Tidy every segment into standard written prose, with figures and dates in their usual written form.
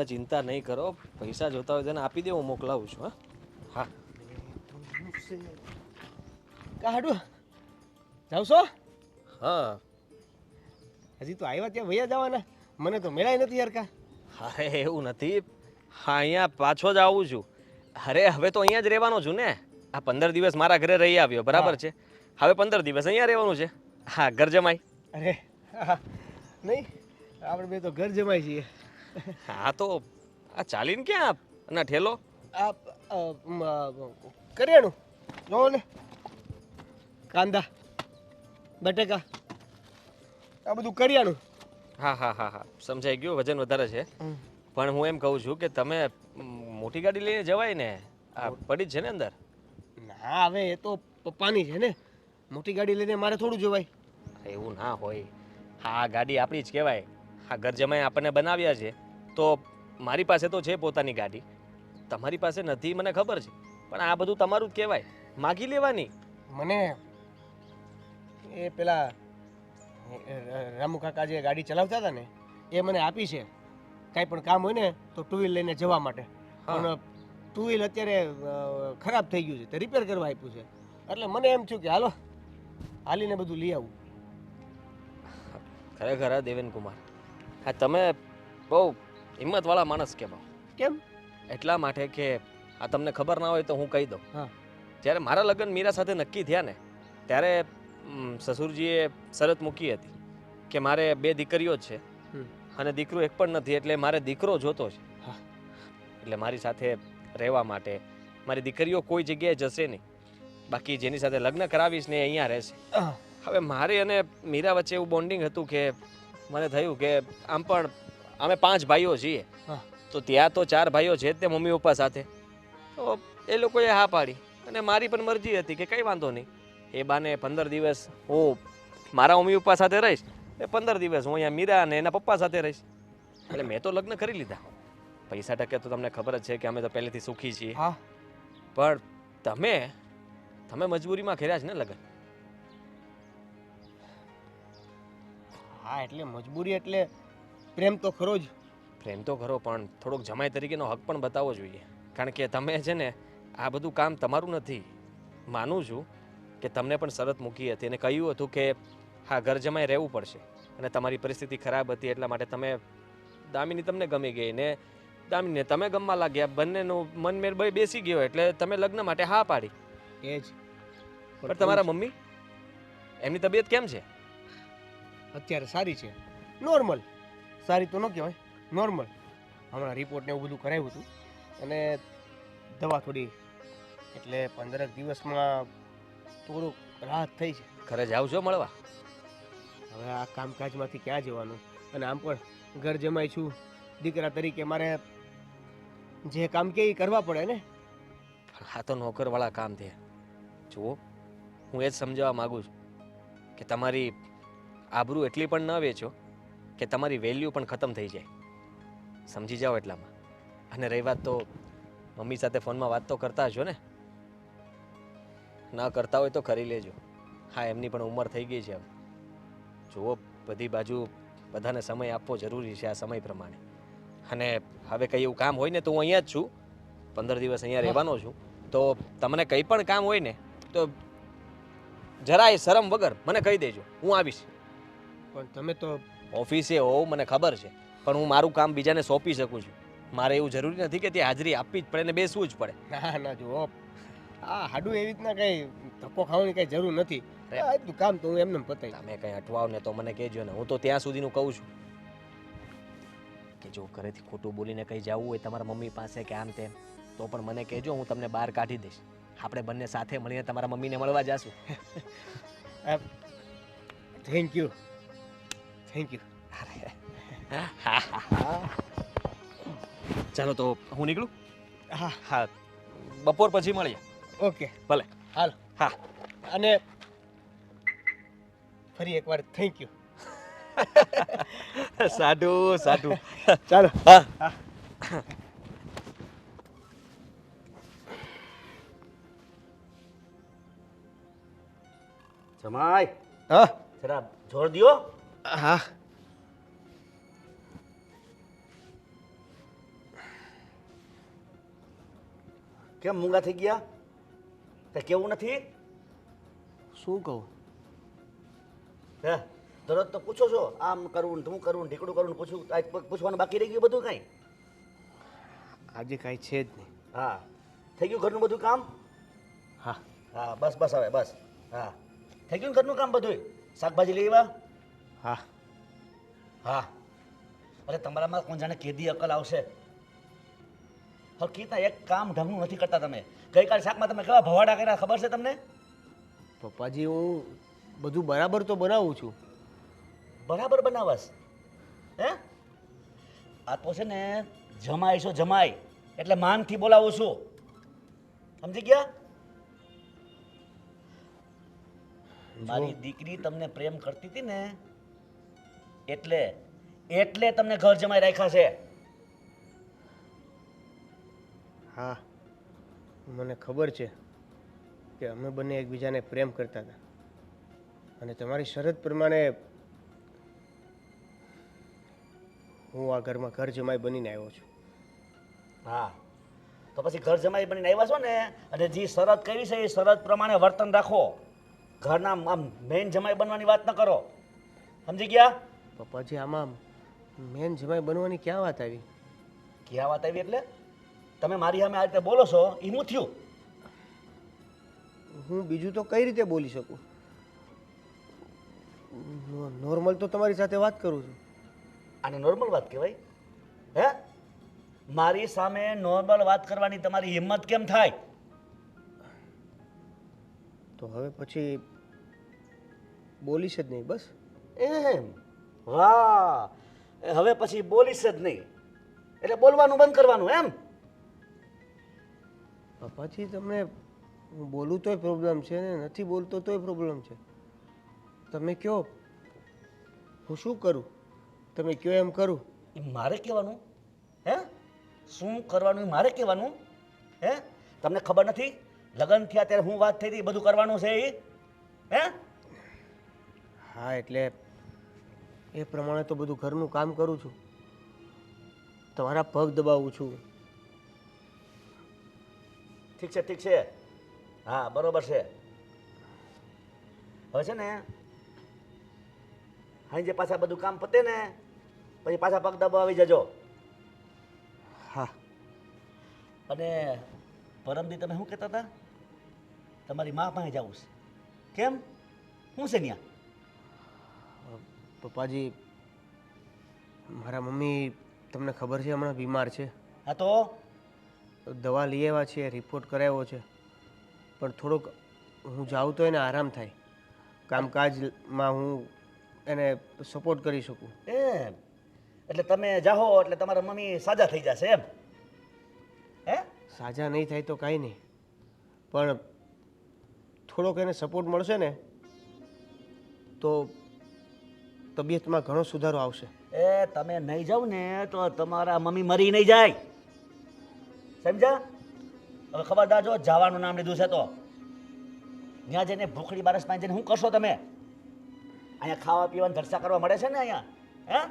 ચિંતા નહીં કરો, પૈસા જોતા હોય તેને આપી દે, હું મોકલાવું છું. હા હા. કાઢું જાવ છો? હા. હજી તો આવ્યા ત્યાં વૈયા જવાના, મને તો મેળાય નથી યાર. અરે એવું નથી, હા અહીંયા પાછો જ આવું છું. અરે હવે તો અહીંયા જ રહેવાનો છું ને. આ 15 દિવસ મારા ઘરે રહી આવ્યો, બરાબર છે. હવે 15 દિવસ અહીંયા રહેવાનું છે. હા, ઘર જમાઈ. અરે નહીં, આપણે બે તો ઘર જમાઈ છીએ. હા તો આ ચાલીને ક્યાં ના ઠેલો? આ કરિયાણું જોવો ને, કાંદા બટેકા આ બધું કરિયાણું. હા હા હા હા, સમજાઈ ગયું, વજન વધારે છે. પણ હું એમ કહું છું કે તમે મોટી ગાડી લઈને જવાય ને, આ પડી જ છે ને અંદર. ના હવે એ તો પપ્પાની છે ને, મોટી ગાડી લઈને મારે થોડું જવાય. એવું ના હોય, હા ગાડી આપણી જ કહેવાય. હા ઘર જમાઈ આપણને બનાવ્યા છે, તો મારી પાસે તો છે પોતાની ગાડી, તમારી પાસે નથી મને ખબર છે, પણ આ બધું તમારું જ કહેવાય, માગી લેવાની. મને એ પેલા રામુ કાકા જે ગાડી ચલાવતા હતા ને, એ મને આપી છે. કાંઈ પણ કામ હોય ને તો ટુ વ્હીલ લઈને જવા માટે. પણ ટુ વ્હીલ અત્યારે ખરાબ થઈ ગયું છે, તે રિપેર કરવા આપ્યું છે. એટલે મને એમ થયું કે હાલો હાલીને બધું લઈ આવું. ખરેખર દેવેન કુમાર, હા તમે બહુ હિંમતવાળા માણસ કહેવાય. કેમ? એટલા માટે કે આ તમને ખબર ના હોય તો હું કહી દઉં. હા. જ્યારે મારા લગ્ન મીરા સાથે નક્કી થયા ને, ત્યારે સસુરજીએ શરત મૂકી હતી કે મારે 2 દીકરીઓ જ છે અને દીકરો એક પણ નથી, એટલે મારે દીકરો જોતો છે. એટલે મારી સાથે રહેવા માટે મારી દીકરીઓ કોઈ જગ્યાએ જશે નહીં, બાકી જેની સાથે લગ્ન કરાવીશ ને અહીંયા રહેશે. હવે મારે અને મીરા વચ્ચે એવું બોન્ડિંગ હતું કે મને થયું કે આમ પણ અમે 5 ભાઈઓ છીએ, તો ત્યાં તો 4 ભાઈઓ છે જ તે મમ્મી પપ્પા સાથે. તો એ લોકોએ હા પાડી અને મારી પણ મરજી હતી કે કંઈ વાંધો નહીં, એ બાને 15 દિવસ હું મારા મમ્મી પપ્પા સાથે રહીશ, એ 15 દિવસ હું અહીંયા મીરા અને એના પપ્પા સાથે રહીશ. એટલે મેં તો લગ્ન કરી લીધા. પૈસા ટકે તો તમને ખબર જ છે કે અમે તો પહેલેથી સુખી છીએ. પણ તમે મજબૂરીમાં કર્યા છે ને લગ્ન. હા એટલે મજબૂરી એટલે પ્રેમ તો ખરો જ. પ્રેમ તો ખરો, પણ થોડોક જમાઈ તરીકેનો હક પણ બતાવવો જોઈએ. કારણ કે તમે છે ને આ બધું કામ તમારું નથી. માનું છું કે તમને પણ શરત મૂકી હતી અને કહ્યું હતું કે હા ઘર જમાઈ રહેવું પડશે, અને તમારી પરિસ્થિતિ ખરાબ હતી એટલા માટે તમે દામિની તમને ગમી ગઈ ને દામિનીને તમે ગમવા લાગ્યા, બંનેનું મનમેળ બેસી ગયો એટલે તમે લગ્ન માટે હા પાડી. એ જ. પણ તમારા મમ્મી, એમની તબિયત કેમ છે? અત્યારે સારી છે, નોર્મલ. સારી તો ન કહેવાય, નોર્મલ. હમણાં રિપોર્ટ ને એવું બધું કરાવ્યું હતું અને દવા થોડી, એટલે 15 દિવસમાં થોડુંક રાહત થઈ છે. ઘરે જાવ છો મળવા? હવે આ કામકાજમાંથી ક્યાં જવાનું, અને આમ પણ ઘર જમાઈ છું, દીકરા તરીકે મારે જે કામ કે એ કરવા પડે ને. આ તો નોકરવાળા કામ છે. જુઓ, હું એ જ સમજાવવા માગું છું કે તમારી આબરૂ એટલી પણ ન વેચો કે તમારી વેલ્યુ પણ ખતમ થઈ જાય. સમજી જાઓ એટલામાં. અને રહી વાત તો મમ્મી સાથે ફોનમાં વાત તો કરતા હશો ને? ના કરતા હોય તો કરી લેજો. હા એમની પણ ઉંમર થઈ ગઈ છે હવે. જુઓ, બધી બાજુ બધાને સમય આપવો જરૂરી છે આ સમય પ્રમાણે. અને હવે કંઈ એવું કામ હોય ને તો હું અહીંયા જ છું, 15 દિવસ અહીંયા રહેવાનો છું. તો તમને કંઈ પણ કામ હોય ને તો જરાય શરમ વગર મને કહી દેજો, હું આવીશ. પણ તમે તો ઓફિસે હોવ મને ખબર છે, પણ હું મારું કામ બીજાને સોંપી શકું છું. મારે એવું જરૂરી નથી કે ત્યાં હાજરી આપવી જ પડે ને બેસવું જ પડે. ના ના જુઓ, હા હાડું એવી રીતના કંઈ ધક્કો ખાવાની કંઈ જરૂર નથી. એટલું કામ તો હું એમને પતાવી. તમે કંઈ અટવાવ ને તો મને કહેજો ને. હું તો ત્યાં સુધીનું કહું છું કે જો ઘરેથી ખોટું બોલીને કંઈ જવું હોય તમારા મમ્મી પાસે કે આમ તેમ, તો પણ મને કહેજો, હું તમને બહાર કાઢી દઈશ. આપણે બંને સાથે મળીને તમારા મમ્મીને મળવા જાશું. Thank you, thank you. ચાલો તો હું નીકળું. હા હા, બપોર પછી મળીએ. ઓકે ભલે. હાલ. હા. અને ફરી એકવાર થેન્ક યુ. સાધુ સાધુ. ચાલો. હા. જમાઈ, હા જરા જોર દ્યો. હા. કેમ મૂંગા થઈ ગયા? તે કેવું નથી? શું કહું? હે દરરોજ તો પૂછો છો, આમ કરવું ને હું કરવું ને ઢીકડું કરવું ને પૂછું. આજ પૂછવાનું બાકી રહી ગયું બધું કાંઈ? આજે કાંઈ છે જ નહીં. હા, થઈ ગયું ઘરનું બધું કામ? હા. હા બસ બસ હવે બસ. હા, થઈ ગયું ને ઘરનું કામ બધું? શાકભાજી લઈ આવ્યા? હા. હા. અરે તમારામાં કોણ જાણે કેદી અકલ આવશે. હકીકતમાં એક કામ ઢંગનું નથી કરતા તમે. ગઈકાલે શાકમાં તમે કેવા ભવાડા કર્યા ખબર છે તમને? પપ્પાજી, હું બધું બરાબર તો બનાવું છું. બરાબર બનાવસ હે? આ તો છે ને જમાઈ છો જમાઈ, એટલે માનથી બોલાવું છું, સમજી ગયા? મારી દીકરી તમને પ્રેમ કરતી હતી ને એટલે તમને ઘર જમાઈ રાખ્યા છે. હા, મને ખબર છે કે અમે બંને એકબીજાને પ્રેમ કરતા હતા, અને તમારી શરત પ્રમાણે હું આ ઘરમાં ઘર જમાઈ બનીને આવ્યો છું. હા, તો પછી ઘર જમાઈ બનીને આવ્યા છો ને, અને જે શરત કરી છે એ શરત પ્રમાણે વર્તન રાખો. ઘરના આમ મેઇન જમાઈ બનવાની વાત ન કરો, સમજી ગયા? પપ્પાજી, આમાં મેન જમાઈ બનવાની ક્યાં વાત આવી? ક્યાં વાત આવી એટલે? તમે મારી સામે આ રીતે બોલો છો એ હું થયું? હું બીજું તો કઈ રીતે બોલી શકું? નોર્મલ તો તમારી સાથે વાત કરું છું. આને નોર્મલ વાત કહેવાય? હે? મારી સામે નોર્મલ વાત કરવાની તમારી હિંમત કેમ થાય? તો હવે પછી બોલીશ જ નહીં, બસ. એમ? વાહ, હવે પછી બોલીશ જ નહીં એટલે બોલવાનું બંધ કરવાનું એમ? પપ્પાજી, તમને હું બોલું તોય પ્રોબ્લેમ છે ને નથી બોલતો તોય પ્રોબ્લેમ છે. તમે કહો, હું શું કરું? તમે કહો એમ કરું. એ મારે કહેવાનું? હે? શું કરવાનું એ મારે કહેવાનું? હે? તમને ખબર નથી લગ્ન થયા ત્યારે હું વાત થઈ હતી બધું કરવાનું છે એ? હે? હા, એટલે એ પ્રમાણે તો બધું ઘરનું કામ કરું છું, તમારા પગ દબાવું છું. ઠીક છે ઠીક છે, હા બરોબર છે. હવે છે ને હાઈ પાછા બધું કામ પતે ને પછી પાછા પગ દબાવી આવી જજો. હા. અને પરમદી તમે શું કહેતા હતા? તમારી મા પાસે જવું છે કેમ? શું છે ત્યાં? પપ્પાજી, મારા મમ્મી, તમને ખબર છે, હમણાં બીમાર છે. હા તો દવા લઈ આવ્યા છે, રિપોર્ટ કરાવ્યો છે, પણ થોડોક હું જાઉં તો એને આરામ થાય, કામકાજમાં હું એને સપોર્ટ કરી શકું. એમ? એટલે તમે જાઓ એટલે તમારા મમ્મી સાજા થઈ જશે એમ? હે? સાજા નહીં થાય તો કાંઈ નહીં, પણ થોડોક એને સપોર્ટ મળશે ને તો તબિયતમાં ઘણો સુધારો આવશે. એ તમે નહીં જાઓ ને તો તમારા મમ્મી મરી નહીં જાય, સમજ્યા? હવે ખબરદાર જો જવાનું નામ લીધું છે તો ત્યાં જઈને ભૂખડી બારસ પાસે જઈને શું કરશો તમે? અહીંયા ખાવા પીવાની જલસા કરવા મળે છે ને અહીંયા, હે?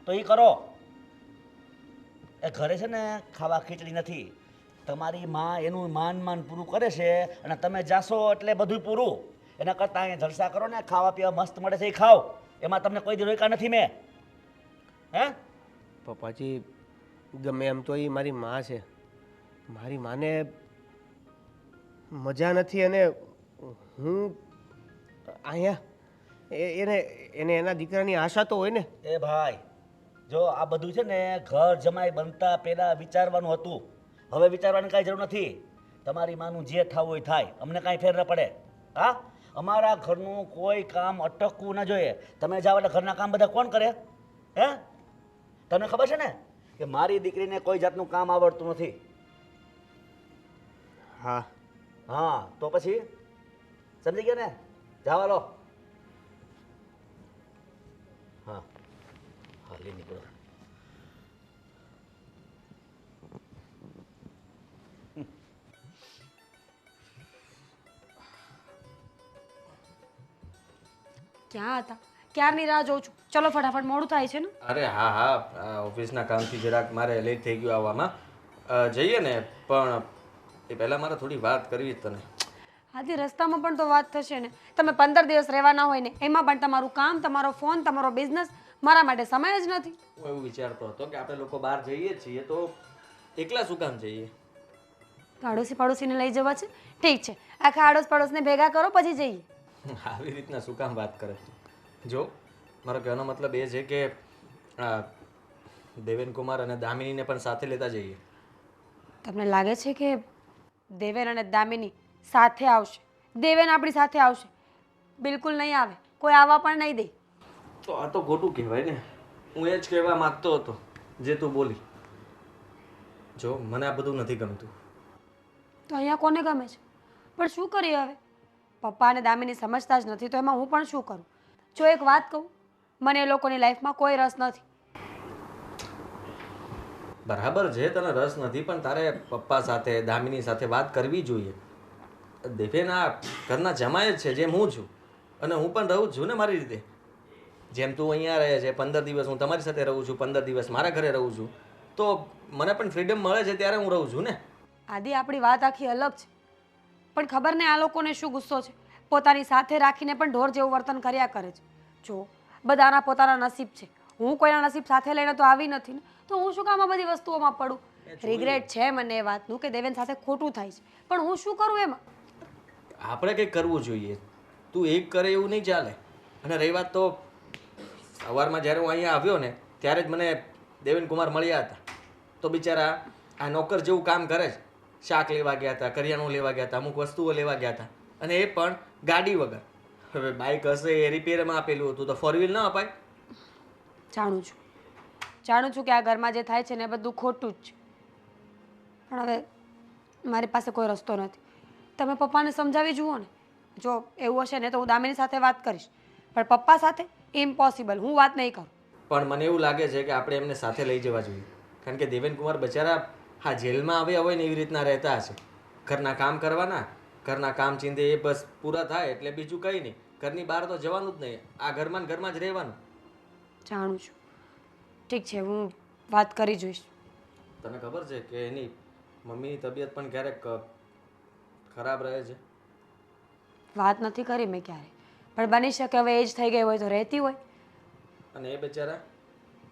તો એ કરો. એ ઘરે છે ને ખાવા ખીચડી નથી, તમારી માં એનું માન પૂરું કરે છે અને તમે જાશો એટલે બધું પૂરું. એના કરતાં અહીંયા જલસા કરો ને, ખાવા પીવા મસ્ત મળે છે એ ખાઓ, એમાં તમને કોઈ દી રોક્યા નથી મેં. હે? પપ્પાજી, ગમે એમ તો એ મારી માં છે, મારી માને મજા નથી, અને હું અહીંયા એને એને એના દીકરાની આશા તો હોય ને. એ ભાઈ જો આ બધું છે ને ઘર જમાઈ બનતા પહેલાં વિચારવાનું હતું, હવે વિચારવાની કાંઈ જરૂર નથી. તમારી માનું જે થવું હોય થાય, અમને કાંઈ ફેર ન પડે. હા, અમારા ઘરનું કોઈ કામ અટકવું ન જોઈએ. તમે જાઓ એટલે ઘરના કામ બધા કોણ કરે? હે? તમને ખબર છે ને કે મારી દીકરીને કોઈ જાતનું કામ આવડતું નથી. હા. હા, તો પછી સમજી ગયા ને? જાવા લો. હા હા, લઈ નીકળો. ક્યાં હતા? ક્યારની રાહ જોઉં છું. ચલો ફટાફટ, મોડું થાય છે ને. અરે હા હા, ઓફિસના કામથી જરાક મારે લેટ થઈ ગયું આવવામાં. જઈએ ને, પણ એ પહેલાં મારે થોડી વાત કરવી જ તને. આથી રસ્તામાં પણ તો વાત થશે ને. તમે 15 દિવસ રહેવાના હોય ને એમાં પણ તમારું કામ, તમારો ફોન, તમારો બિઝનેસ, મારા માટે સમય જ નથી. હું એવું વિચારતો હતો કે આપણે લોકો બહાર જઈએ છીએ તો એકલા શું કામ જઈએ? આડોશી પડોશીને લઈ જવા છે? ઠીક છે, આખા આડોશ પડોશને ભેગા કરો પછી જઈએ. આવી રીતના શું કામ વાત કરે તું? જો મારો કહેવાનો મતલબ એ છે કે આ દેવેન કુમાર અને દામિનીને પણ સાથે લેતા જઈએ. તમને લાગે છે કે દેવેન અને દામિની સાથે આવશે? દેવેન આપણી સાથે આવશે? બિલકુલ નહીં આવે. કોઈ આવવા પણ નહીં દે. તો આ તો ખોટું કહેવાય ને. હું એ જ કહેવા માંગતો હતો જે તું બોલી. જો મને આ બધું નથી ગમતું. તો અહીંયા કોને ગમે છે? પણ શું કરીએ હવે? પપ્પા અને દામિની સમજતા જ નથી તો એમાં હું પણ શું કરું? જો એક વાત કહું, મને એ લોકોની લાઈફમાં કોઈ રસ નથી. બરાબર છે, તને રસ નથી, પણ તારે પપ્પા સાથે દામિની સાથે વાત કરવી જોઈએ. દેવેન આ ઘરના જમાય જ છે, જેમ હું છું, અને હું પણ રહું છું ને મારી રીતે. જેમ તું અહીંયા રહે છે 15 દિવસ, હું તમારી સાથે રહું છું 15 દિવસ, મારા ઘરે રહું છું, તો મને પણ ફ્રીડમ મળે છે ત્યારે હું રહું છું ને. આદિ, આપણી વાત આખી અલગ છે. પણ ખબર ને આ લોકોને શું ગુસ્સો છે, પોતાની સાથે રાખીને પણ ઢોર જેવું વર્તન કર્યા કરે છે. જો બધાના પોતાના નસીબ છે. હું કોઈના નસીબ સાથે લઈને તો આવી નથી ને, તો હું શું કામ આ બધી વસ્તુઓમાં પડું? રિગ્રેટ છે મને એ વાતનું કે દેવેન સાથે ખોટું થાય છે, પણ હું શું કરું એમાં? આપણે કંઈક કરવું જોઈએ. તું એક કરે એવું નહીં ચાલે. અને રહી વાત તો સવારમાં જ્યારે હું અહીંયા આવ્યો ને ત્યારે જ મને દેવેન કુમાર મળ્યા હતા. તો બિચારા આ નોકર જેવું કામ કરે છે. શાક લેવા ગયા હતા, કરિયાણું લેવા ગયા હતા, અમુક વસ્તુઓ લેવા ગયા હતા, અને એ પણ ગાડી વગર. હવે બાઇક હશે એ રિપેરમાં આપેલું હતું તો 4 વ્હીલ ના અપાય? જાણું છું કે આ ઘરમાં જે થાય છે ને એ બધું ખોટું જ છે, પણ હવે મારી પાસે કોઈ રસ્તો નથી. તમે પપ્પાને સમજાવી જુઓ ને. જો એવું હશે ને તો હું દામિની સાથે વાત કરીશ, પણ પપ્પા સાથે ઇમ્પોસિબલ. હું વાત નહીં કરું. પણ મને એવું લાગે છે કે આપણે એમને સાથે લઈ જવા જોઈએ. કારણ કે દેવેન કુમાર બચારા હા જેલમાં આવ્યા હોય ને એવી રીતના રહેતા હશે. ઘરના કામ કરવાના, ઘરના કામ ચીંધે એ બસ પૂરા થાય એટલે બીજું કંઈ નહીં. ઘરની બહાર તો જવાનું જ નહીં. આ ઘરમાં ને ઘરમાં જ રહેવાનું. જાણું છું. ઠીક છે, હું વાત કરી જોઈશ. તને ખબર છે કે એની મમ્મીની તબિયત પણ ક્યારેક ખરાબ રહે છે? વાત નથી કરી મેં ક્યારે, પણ બની શકે હવે એજ થઈ ગઈ હોય તો રહેતી હોય. અને એ બેચારા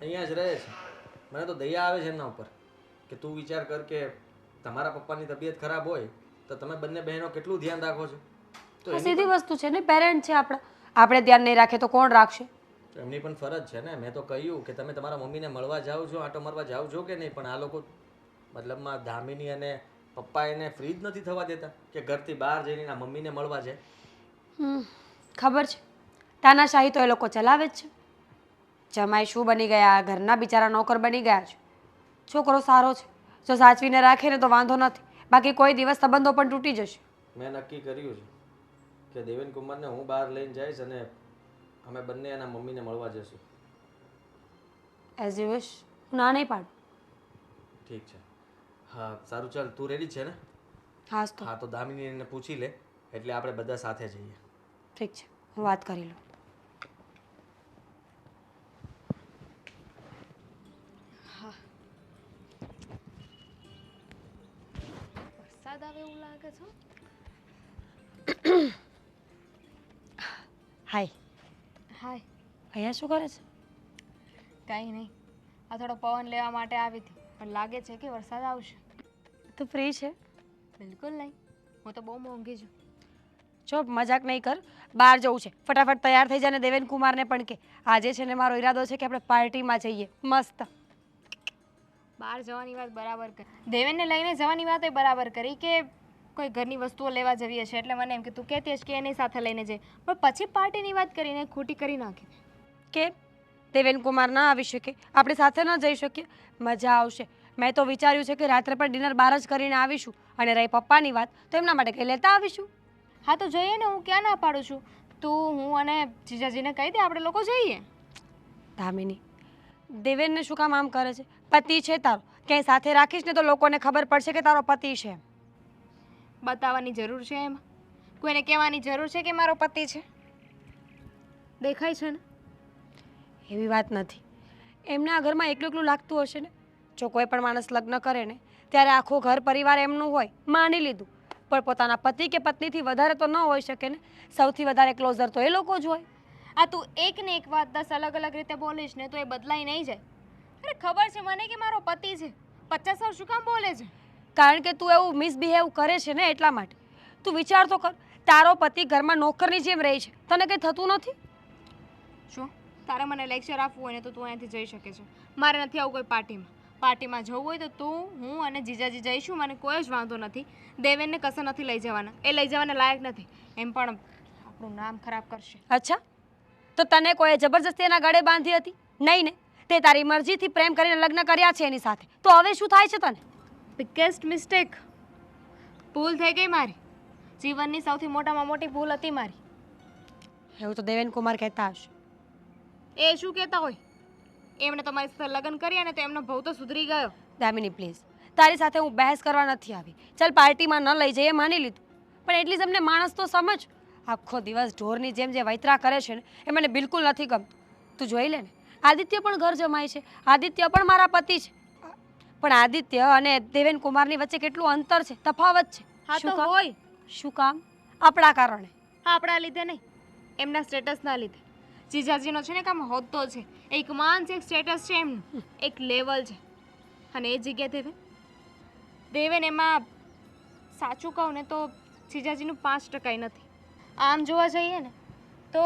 અહીંયા જ રહે છે. મને તો દયા આવે છે એમના ઉપર કે તું વિચાર કર કે તમારા પપ્પાની તબિયત ખરાબ હોય તો તમે બંને બહેનો કેટલું ધ્યાન રાખો છો. તો આ સીધી વસ્તુ છે ને, પેરેન્ટ છે આપણા. આપણે ધ્યાન નહીં રાખે તો કોણ રાખશે? એમની પણ ફરજ છે ને. મેં તો કહ્યું કે તમે તમારા મમ્મીને મળવા જાઓ છો, આંટો મારવા જાઓ છો કે નહીં, પણ આ લોકો મતલબમાં દામિની અને પપ્પા એને ફ્રી જ નથી થવા દેતા કે ઘરથી બહાર જઈને એના મમ્મીને મળવા જાય. ખબર છે, તાનાશાહી તો એ લોકો ચલાવે જ છે. જમાઈ શું બની ગયા, ઘરના બિચારા નોકર બની ગયા છે. છોકરો સારો છે, જો સાચવીને રાખે ને તો વાંધો નથી, બાકી કોઈ દિવસ સંબંધો પણ તૂટી જશે. મેં નક્કી કર્યું છે કે દેવેન કુમારને હું બહાર લઈને જઈશ અને અમે બંને એના મમ્મીને મળવા જઈશું. As you wish. હું ના નહીં પાડું. ઠીક છે. હા સારું, ચાલ તું રેડી છે ને? હા તો દામિનીને પૂછી લે એટલે આપણે બધા સાથે જઈએ. ઠીક છે, હું વાત કરી લઉં. વરસાદ આવે એવું લાગે છે. હાય. હાય. અહીંયા શું કરે છે? કંઈ નહીં, આ થોડો પવન લેવા માટે આવી હતી, પણ લાગે છે કે વરસાદ આવશે. તું ફ્રી છે? બિલકુલ નહીં, હું તો બહુ મોંઘી છું. જો મજાક નહીં કર, બહાર જવું છે. ફટાફટ તૈયાર થઈ જાય ને દેવેન કુમારને પણ કે આજે છે ને મારો ઈરાદો છે કે આપણે પાર્ટીમાં જઈએ મસ્ત. બહાર જવાની વાત બરાબર કરી, દેવેનને લઈને જવાની વાત એ બરાબર કરી કે કોઈ ઘરની વસ્તુઓ લેવા જવી હશે, એટલે મને એમ કે તું કહેતી હશે કે એની સાથે લઈને જઈએ, પણ પછી પાર્ટીની વાત કરીને ખોટી કરી નાખી. કે દેવેન કુમાર ના આવી શકે, આપણે સાથે ન જઈ શકીએ? મજા આવશે. મેં તો વિચાર્યું છે કે રાત્રે પણ ડિનર બહાર જ કરીને આવીશું, અને રહી પપ્પાની વાત તો એમના માટે કંઈ લેતા આવીશું. હા તો જઈએ ને, હું ક્યાં ના પાડું છું. તું, હું અને જીજાજીને કહી દે આપણે લોકો જઈએ. દામિની, દેવેનને શું કામ આમ કરે છે? પતિ છે તારો, ક્યાંય સાથે રાખીશ ને તો લોકોને ખબર પડશે કે તારો પતિ છે. બતાવવાની જરૂર છે એમાં? કોઈને કહેવાની જરૂર છે કે મારો પતિ છે? દેખાય છે ને? એવી વાત નથી. એમને આ ઘરમાં એકલું એકલું લાગતું હશે ને, જો કોઈ પણ માણસ લગ્ન કરે ને ત્યારે આખો ઘર પરિવાર એમનું હોય, માની લીધું, પણ પોતાના પતિ કે પત્નીથી વધારે તો ન હોઈ શકે ને. સૌથી વધારે ક્લોઝર તો એ લોકો જ હોય. આ તું એક ને એક વાત 10 અલગ અલગ રીતે બોલીશ ને તો એ બદલાઈ નહીં જાય. અરે ખબર છે મને કે મારો પતિ છે, 50 વાર શું કામ બોલે છે? કારણ કે તું એવું મિસબિહેવ કરે છે ને એટલા માટે. તું વિચાર તો કર, તારો પતિ ઘરમાં નોકરની જેમ રહે છે, તને કંઈ થતું નથી? શું તારે મને લેક્ચર આપવું હોય ને તો તું અહીંયાથી જઈ શકે છે. મારે નથી આવું કોઈ પાર્ટીમાં જવું હોય તો તું, હું અને જીજાજી જઈશું, મને કોઈ જ વાંધો નથી. દેવેનને કશે નથી લઈ જવાના, એ લઈ જવાના લાયક નથી. એમ પણ આપણું નામ ખરાબ કરશે. અચ્છા, તો તને કોઈએ જબરજસ્તી એના ગળે બાંધી હતી? નહીં ને, તે તારી મરજીથી પ્રેમ કરીને લગ્ન કર્યા છે એની સાથે. તો હવે શું થાય છે તને? બિગેસ્ટ મિસ્ટેક, ભૂલ થઈ ગઈ મારી. જીવનની સૌથી મોટામાં મોટી ભૂલ હતી મારી. એવું તો દેવેન કુમાર કહેતા હશે. એ શું કહેતા હોય? એમણે તમારી સાથે લગ્ન કર્યા ને તો એમનો ભવ તો સુધરી ગયો. દામિની પ્લીઝ, તારી સાથે હું બહેસ કરવા નથી આવી. ચાલ પાર્ટીમાં ન લઈ જઈએ માની લીધું, પણ એટલી જ અમને માણસ તો સમજ. આખો દિવસ ઢોરની જેમ જે વૈતરા કરે છે ને એ મને બિલકુલ નથી ગમતું. તું જોઈ લે ને, આદિત્ય પણ ઘર જમાય છે, આદિત્ય પણ મારા પતિ છે, પણ આદિત્ય અને દેવેન કુમારની વચ્ચે કેટલું અંતર છે, તફાવત છે. હા શું તો કામ? હોય. શું કામ? આપણા કારણે. હા, આપણા લીધે નહીં, એમના સ્ટેટસના લીધે. જીજાજીનો છે ને કામ હોદ્દો છે, એક માનસિક સ્ટેટસ છે એમનું, એક લેવલ છે. અને એ જગ્યાએ દેવેન એમાં સાચું કહું ને તો જીજાજીનું 5% નથી. આમ જોવા જઈએ ને તો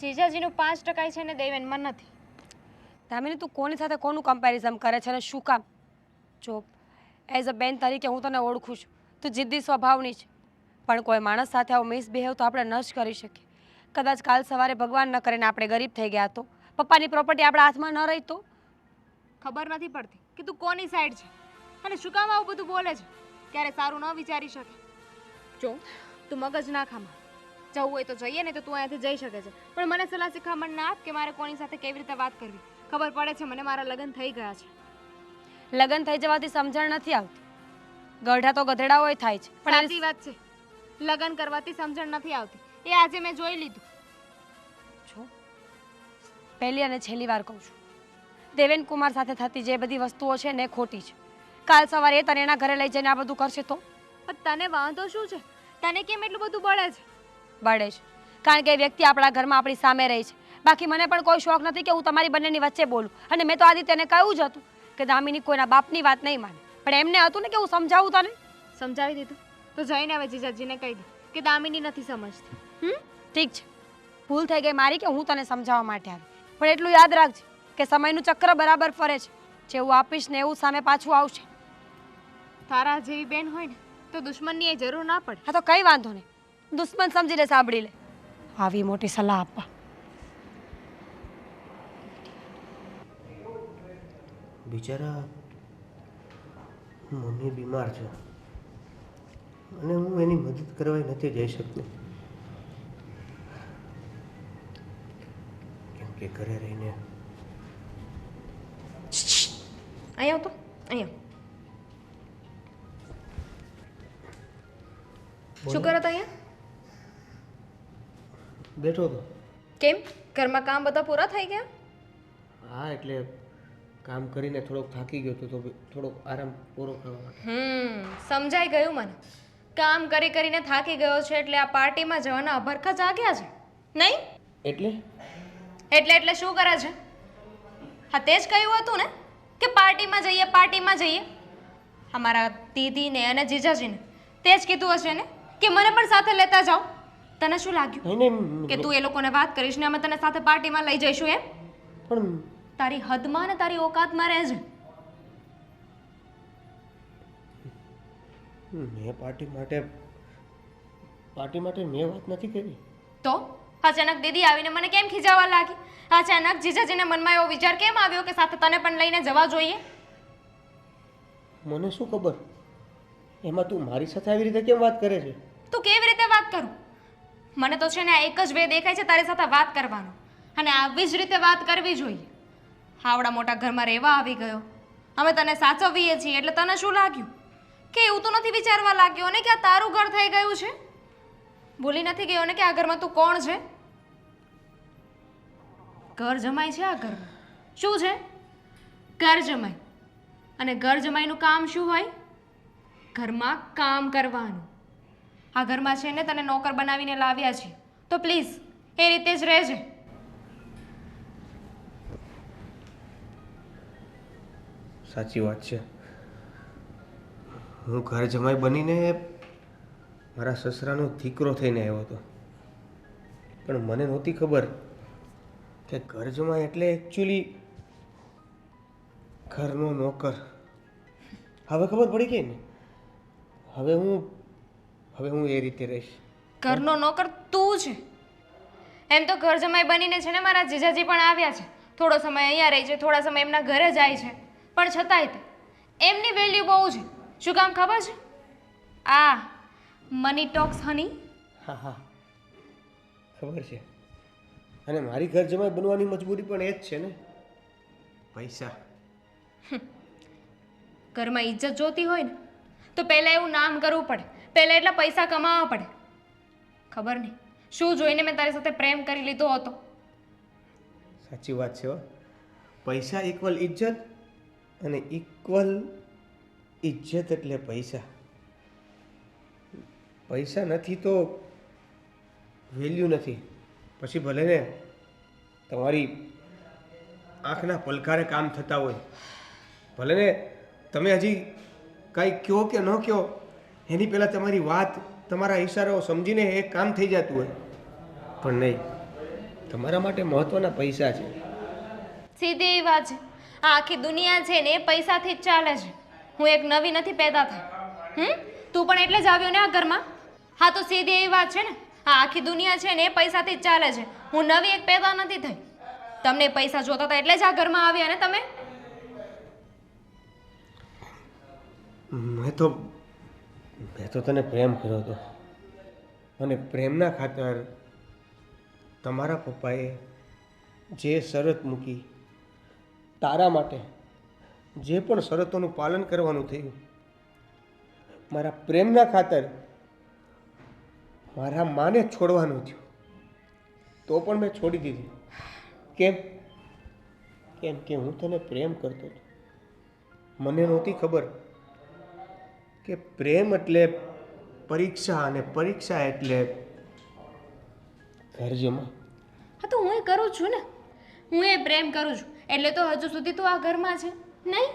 જીજાજીનું 5% છે ને દેવેનમાં નથી. દામિની, તું કોની સાથે કોનું કમ્પેરિઝન કરે છે અને શું કામ? જો એઝ અ બેન તરીકે હું તને ઓળખું છું, તું જિદ્દી સ્વભાવની છે, પણ કોઈ માણસ સાથે આવું મિસબિહેવ તો આપણે ન જ કરી શકીએ. કદાચ કાલ સવારે ભગવાન ન કરીને આપણે ગરીબ થઈ ગયા તો, પપ્પાની પ્રોપર્ટી આપણા હાથમાં ન રહી તો? ખબર નથી પડતી કે તું કોની સાઈડ છે અને શું કામ આવું બધું બોલે છે. ક્યારે સારું ન વિચારી શકે. જો તું મગજ ના ખામાં, જવું હોય તો જઈએ ને તો તું અહીંયાથી જઈ શકે છે, પણ મને સલાહ શીખામણ ના આપ કે મારે કોની સાથે કેવી રીતે વાત કરવી. ખબર પડે છે મને મારા લગ્ન થઈ ગયા છે. લગ્ન થઈ જવાથી સમજણ નથી આવતી, ગઢા તો ગધેડાઓય થાય છે. પણ સાચી વાત છે, લગ્ન કરવાથી સમજણ નથી આવતી, એ આજે મેં જોઈ લીધું. જો પહેલી અને છેલ્લી વાર કહું છું, દેવેન કુમાર સાથે થતી જે બધી વસ્તુઓ છે ને એ ખોટી છે. કાલ સવારે એ તને એના ઘરે લઈ જઈને આ બધું કરશે તો? પણ તને વાંધો શું છે? તને કેમ એટલું બધું બળે છે? બળે છે કારણ કે એ વ્યક્તિ આપણા ઘરમાં આપણી સામે રહી છે. બાકી મને પણ કોઈ શોખ નથી કે હું તમારી બંનેની વચ્ચે બોલું. અને મેં તો આદિત્યને કહ્યું જ હતું કે દામિની કોઈના બાપની વાત નહીં માને, પણ એમને હતું ને કે હું સમજાવું તને. સમજાવી દીધું તો જઈને હવે જીજાજીને કહી દે કે દામિની નથી સમજતી. ઠીક છે, ભૂલ થઈ ગઈ મારી કે હું તને સમજાવવા માટે આવી, પણ એટલું યાદ રાખજે કે સમયનું ચક્ર બરાબર ફરે છે. જેવું આપીશ ને એવું સામે પાછું આવશે. તારા જેવી બેન હોય ને તો દુશ્મનની એ જરૂર ના પડે. હા તો કંઈ વાંધો નહીં, દુશ્મન સમજીને સાંભળી લે. આવી મોટી સલાહ આપવા. બિચારા મમ્મી બીમાર છે અને હું એની મદદ કરવા નથી જઈ શકતો, કેમ કે ઘરે રહીને અહીંયા તો અહીંયા શું કરો તો અહીંયા બેઠો હતો. કેમ ઘરમાં કામ બધા પૂરા થઈ ગયા? હા, એટલે કામ કરીને થોડોક થાકી ગયો હતો તો થોડોક આરામ પૂરો કરવા માટે. સમજાઈ ગયું મને. કામ કરી કરીને થાકી ગયો છે એટલે આ પાર્ટીમાં જવાના અભરખા જાગ્યા છે નહીં? એટલે શું કરે છે? હા, તે જ કહ્યું હતું ને કે પાર્ટીમાં જઈએ. અમારા દીદીને અને જીજાજીને તે જ કીધું હશે ને કે મને પણ સાથે લેતા જાઓ. તને શું લાગ્યું નહીં કે તું એ લોકોને વાત કરીશ ને અમે તને સાથે પાર્ટીમાં લઈ જઈશું એમ? પણ તારી હદમાં ને તારી ઓકાતમાં રહેજે. મેં પાર્ટી માટે મેં વાત નથી કરી. તો અચાનક દીદી આવીને મને કેમ ખીજાવા લાગી? અચાનક જીજાજીને મનમાં એવો વિચાર કેમ આવ્યો કે સાથે તને પણ લઈને જવા જોઈએ? મને શું ખબર, એમાં તું મારી સાથે આવી રીતે કેમ વાત કરે છે? તું કેવી રીતે વાત કરું? મને તો છે ને આ એક જ વે દેખાય છે તારી સાથે વાત કરવાનો, અને આવી જ રીતે વાત કરવી જોઈએ. આવડા મોટા ઘરમાં રહેવા આવી ગયો, અમે તને સાચવીએ છીએ એટલે તને શું લાગ્યું કે એવું તો નથી વિચારવા લાગ્યો ને કે આ તારું ઘર થઈ ગયું છે? ભૂલી નથી ગયો ને કે આ ઘરમાં તું કોણ છે? ઘર જમાય છે આ ઘરમાં. શું છે? ઘર જમાય. અને ઘર જમાઈનું કામ શું હોય? ઘરમાં કામ કરવાનું. આ ઘરમાં છે ને તને નોકર બનાવીને લાવ્યા છે, તો પ્લીઝ એ રીતે જ રહેજે. સાચી વાત છે. હું ઘર જમાઈ બનીને મારા સસરાનો દીકરો થઈને આવ્યો હતો, પણ મને નહોતી ખબર કે ઘર જમાઈ એટલે એકચ્યુઅલી ઘરનો નોકર. હવે ખબર પડી ગઈ ને. હવે હું એ રીતે રહીશ. ઘરનો નોકર તું છે. એમ તો ઘર જમાઈ બનીને છે ને મારા જીજાજી પણ આવ્યા છે. થોડો સમય અહીંયા રહે છે, થોડા સમય એમના ઘરે જાય છે, પણ છતાંય તે એમની વેલ્યુ બહુ છે. શું કામ ખબર છે? આ મની ટોક્સ હની. હા હા ખબર છે. અને મારી ઘર જમાઈ બનવાની મજબૂરી પણ એ જ છે ને, પૈસા. ઘરમાં ઇજ્જત જોતી હોય ને તો પહેલાં એવું નામ કરવું પડે, પહેલાં એટલા પૈસા કમાવા પડે. ખબર નહીં શું જોઈને મેં તારી સાથે પ્રેમ કરી લીધો હતો. સાચી વાત છે હો. પૈસા ઇક્વલ ઇજ્જત અને ઇક્વલ ઇજ્જત એટલે પૈસા. પૈસા નથી તો વેલ્યુ નથી. પછી ભલે ને તમારી આંખના પલકારે કામ થતા હોય, ભલે ને તમે હજી કાંઈ કહો કે ન કહો એની પહેલાં તમારી વાત, તમારા ઈશારાઓ સમજીને એ કામ થઈ જતું હોય, પણ નહીં, તમારા માટે મહત્ત્વના પૈસા છે. સીધી એવી વાત છે. આ આખી દુનિયા છે ને એ પૈસાથી જ ચાલે છે. હું એક નવી નથી પેદા થઈ. તું પણ એટલે જ આવ્યો ને આ ઘરમાં. હા તો સીધી એવી વાત છે ને, આ આખી દુનિયા છે ને એ પૈસાથી જ ચાલે છે. હું નવી એક પેદા નથી થઈ. તમને પૈસા જોતા હતા એટલે જ આ ઘરમાં આવ્યા ને તમે. મેં તો તને પ્રેમ કર્યો હતો, અને પ્રેમના ખાતર તમારા પપ્પાએ જે શરત મૂકી, તારા માટે જે પણ શરતોનું પાલન કરવાનું થયું, મારા પ્રેમના ખાતર મારા માને છોડવાનું થયું, તો પણ મેં છોડી દીધી. કેમ? કેમ કે હું તને પ્રેમ કરતો હતો. મને નહોતી ખબર કે પ્રેમ એટલે પરીક્ષા, અને પરીક્ષા એટલે ઘર જમાઈ. હા તો હું એ કરું છું ને, હું એ પ્રેમ કરું છું એટલે તો હજુ સુધી તું આ ઘરમાં છે નહીં.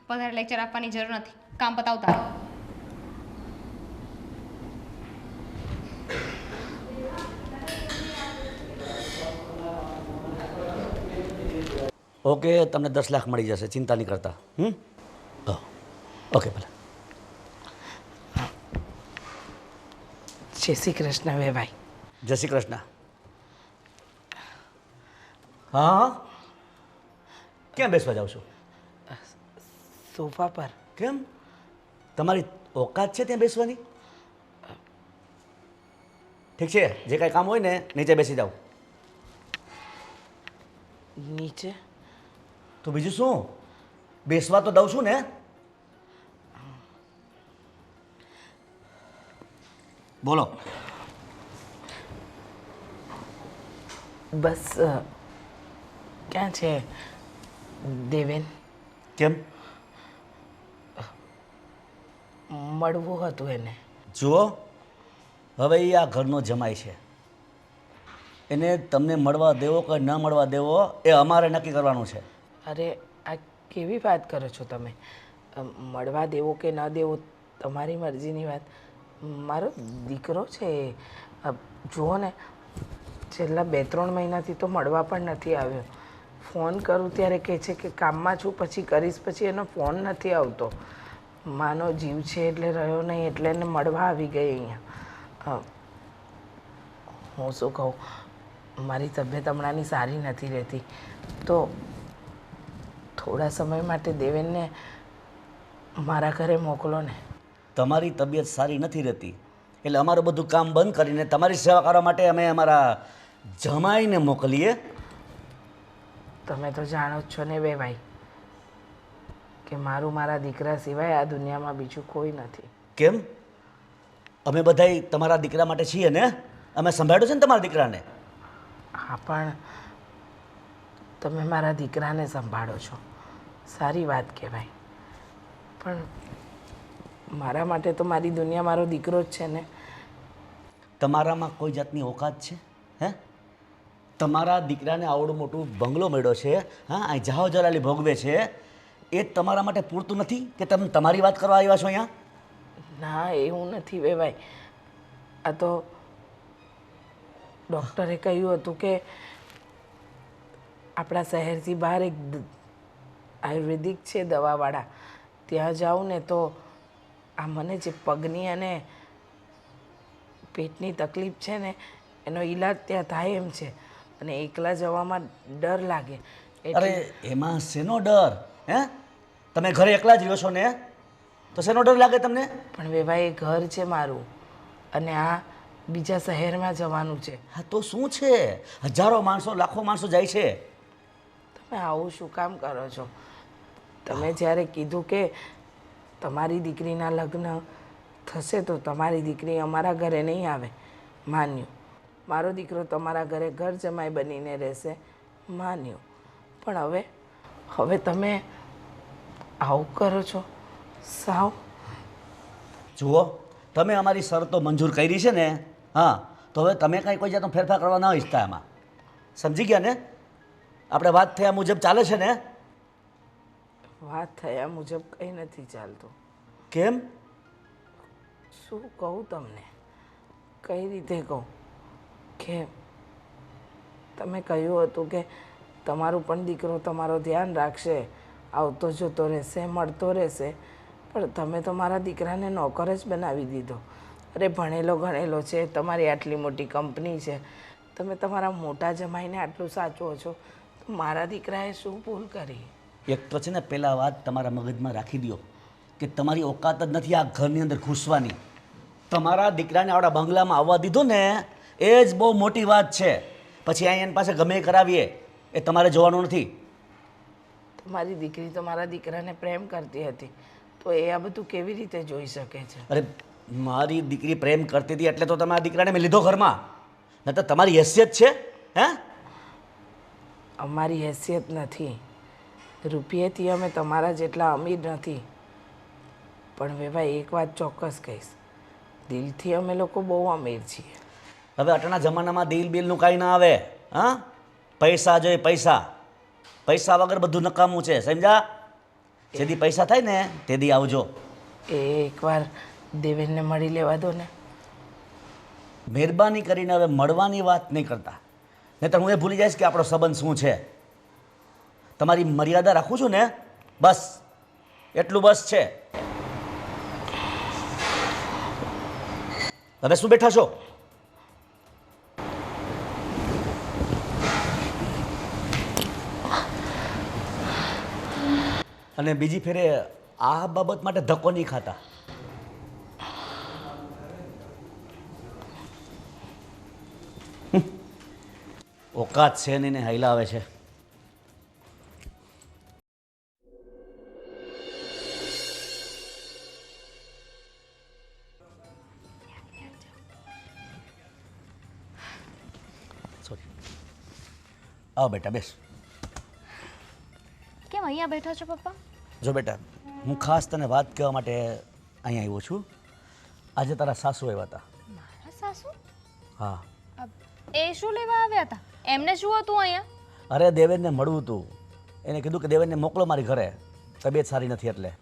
વધારે લેક્ચર આપવાની જરૂર નથી, કામ પતાવતા. ઓકે, તમને 10 લાખ મળી જશે, ચિંતા નહીં કરતા. ઓકે ભલે. જય શ્રી કૃષ્ણ વેભાઈ. જય શ્રી કૃષ્ણ. હા, ક્યાં બેસવા જાઉં છું? સોફા પર. કેમ? તમારી ઓકાત છે ત્યાં બેસવાની? ઠીક છે, જે કાંઈ કામ હોય ને નીચે બેસી જાઓ. નીચે? તો બીજું શું, બેસવા તો દઉં છું ને. બોલો. બસ ક્યાં છે દેવેન? કેમ? મળવું હતું એને. જુઓ, હવે એ આ ઘરનો જમાઈ છે, એને તમને મળવા દેવો કે ન મળવા દેવો એ અમારે નક્કી કરવાનું છે. અરે આ કેવી વાત કરો છો તમે? મળવા દેવો કે ન દેવો તમારી મરજીની વાત. મારો દીકરો છે. જુઓ ને, છેલ્લા 2-3 મહિનાથી તો મળવા પણ નથી આવ્યો. ફોન કરું ત્યારે કહે છે કે કામમાં છું, પછી કરીશ. પછી એનો ફોન નથી આવતો. માનો જીવ છે એટલે રહ્યો નહીં, એટલે એને મળવા આવી ગઈ અહીંયા. હું શું કહું, મારી તબિયત હમણાંની સારી નથી રહેતી, તો થોડા સમય માટે દેવેનને મારા ઘરે મોકલો ને. તમારી તબિયત સારી નથી રહેતી એટલે અમારું બધું કામ બંધ કરીને તમારી સેવા કરવા માટે અમે અમારા જમાઈને મોકલીએ. તમે તો જાણો જ છો ને ભાઈ કે મારું મારા દીકરા સિવાય આ દુનિયામાં બીજું કોઈ નથી. કેમ? અમે બધાય તમારા દીકરા માટે છીએ ને, અમે સંભાળ્યો છે ને તમારા દીકરાને. હા, પણ તમે મારા દીકરાને સંભાળો છો, સારી વાત કહેવાય. પણ મારા માટે તો મારી દુનિયા મારો દીકરો જ છે ને. તમારામાં કોઈ જાતની ઓકાત છે? હે? તમારા દીકરાને આવડું મોટું બંગલો મળ્યો છે, હા, અહીં જહાવ જલાલી ભોગવે છે, એ તમારા માટે પૂરતું નથી કે તમે તમારી વાત કરવા આવ્યા છો અહીંયા? ના, એવું નથી વેવાય. આ તો ડૉક્ટરે કહ્યું હતું કે આપણા શહેરથી બહાર એક આયુર્વેદિક છે દવાવાળા, ત્યાં જાઉં ને તો આ મને જે પગની અને પેટની તકલીફ છે ને એનો ઈલાજ ત્યાં થાય એમ છે. અને એકલા જવામાં ડર લાગે. અરે એમાં શેનો ડર? હે? તમે ઘરે એકલા જ રહ્યો છો ને, તો શેનો ડર લાગે તમને? પણ વેવાય એ ઘર છે મારું અને આ બીજા શહેરમાં જવાનું છે. હા તો શું છે, હજારો માણસો લાખો માણસો જાય છે. તમે આવું શું કામ કરો છો? તમે જ્યારે કીધું કે તમારી દીકરીના લગ્ન થશે તો તમારી દીકરી અમારા ઘરે નહીં આવે, માન્યું. મારો દીકરો તમારા ઘરે ઘર જમાઈ બનીને રહેશે, માન્યું. પણ હવે તમે આવું કરો છો સાવ. જુઓ, તમે અમારી શરતો મંજૂર કરી છે ને, હા, તો હવે તમે કાંઈ કોઈ જાતનો ફેરફાર કરવા ન ઈચ્છતા એમાં. સમજી ગયા ને? આપણે વાત થયા મુજબ ચાલે છે ને? વાત થયા મુજબ કંઈ નથી ચાલતું. કેમ? શું કહું તમને? કઈ રીતે કહું કે તમે કહ્યું હતું કે તમારું પણ દીકરો તમારો ધ્યાન રાખશે, આવતો જતો રહેશે, મળતો રહેશે, પણ તમે તો મારા દીકરાને નોકર જ બનાવી દીધો. અરે ભણેલો ગણેલો છે, તમારી આટલી મોટી કંપની છે, તમે તમારા મોટા જમાઈને આટલું સાચવો છો, તો મારા દીકરાએ શું ભૂલ કરી? એક તો છે ને પહેલાં વાત તમારા મગજમાં રાખી દો કે તમારી ઓકાત જ નથી આ ઘરની અંદર ઘૂસવાની. તમારા દીકરાને આવડા બંગલામાં આવવા દીધો ને એ જ બહુ મોટી વાત છે. પછી અહીં એની પાસે ગમે એ કરાવીએ એ તમારે જોવાનું નથી. તમારી દીકરી તો મારા દીકરાને પ્રેમ કરતી હતી, તો એ આ બધું કેવી રીતે જોઈ શકે છે? અરે મારી દીકરી પ્રેમ કરતી હતી એટલે તો તમારા દીકરાને મેં લીધો ઘરમાં, ન તો તમારી હેસિયત છે? હે? અમારી હેસિયત નથી, રૂપિયેથી અમે તમારા જેટલા અમીર નથી, પણ વેવાઈ એક વાત ચોક્કસ કહીશ, દિલથી અમે લોકો બહુ અમીર છીએ. હવે અટણા જમાનામાં દિલ બિલનું કાંઈ ના આવે. હા, પૈસા જોઈએ, પૈસા. પૈસા વગર બધું નકામું છે, સમજા? જેથી પૈસા થાય ને તેથી આવજો. એ એકવાર દેવેનને મળી લેવા દો ને. મહેરબાની કરીને હવે મળવાની વાત નહીં કરતા, નહીંતર હું એ ભૂલી જઈશ કે આપણો સંબંધ શું છે. તમારી મર્યાદા રાખું છું ને, બસ એટલું બસ છે. હવે શું બેઠા છો? અને બીજી ફેરે આ બાબત માટે ધક્કો નહીં ખાતા. ઓકાત છે નહીં ને હૈલાવે છે. સોરી. આવો બેટા બેસ. કેમ અહીંયા બેઠા છો પપ્પા? જો બેટા, હું ખાસ તને વાત કહેવા માટે અહીંયા આવ્યો છું. આજે તારા સાસુ આવ્યા હતા. મારા સાસુ? હા. એ શું લેવા આવ્યા હતા? એમને શું હતું અહીંયા? અરે દેવેનને મળવું હતું. એને કીધું કે દેવેનને મોકલો મારી ઘરે, તબિયત સારી નથી એટલે.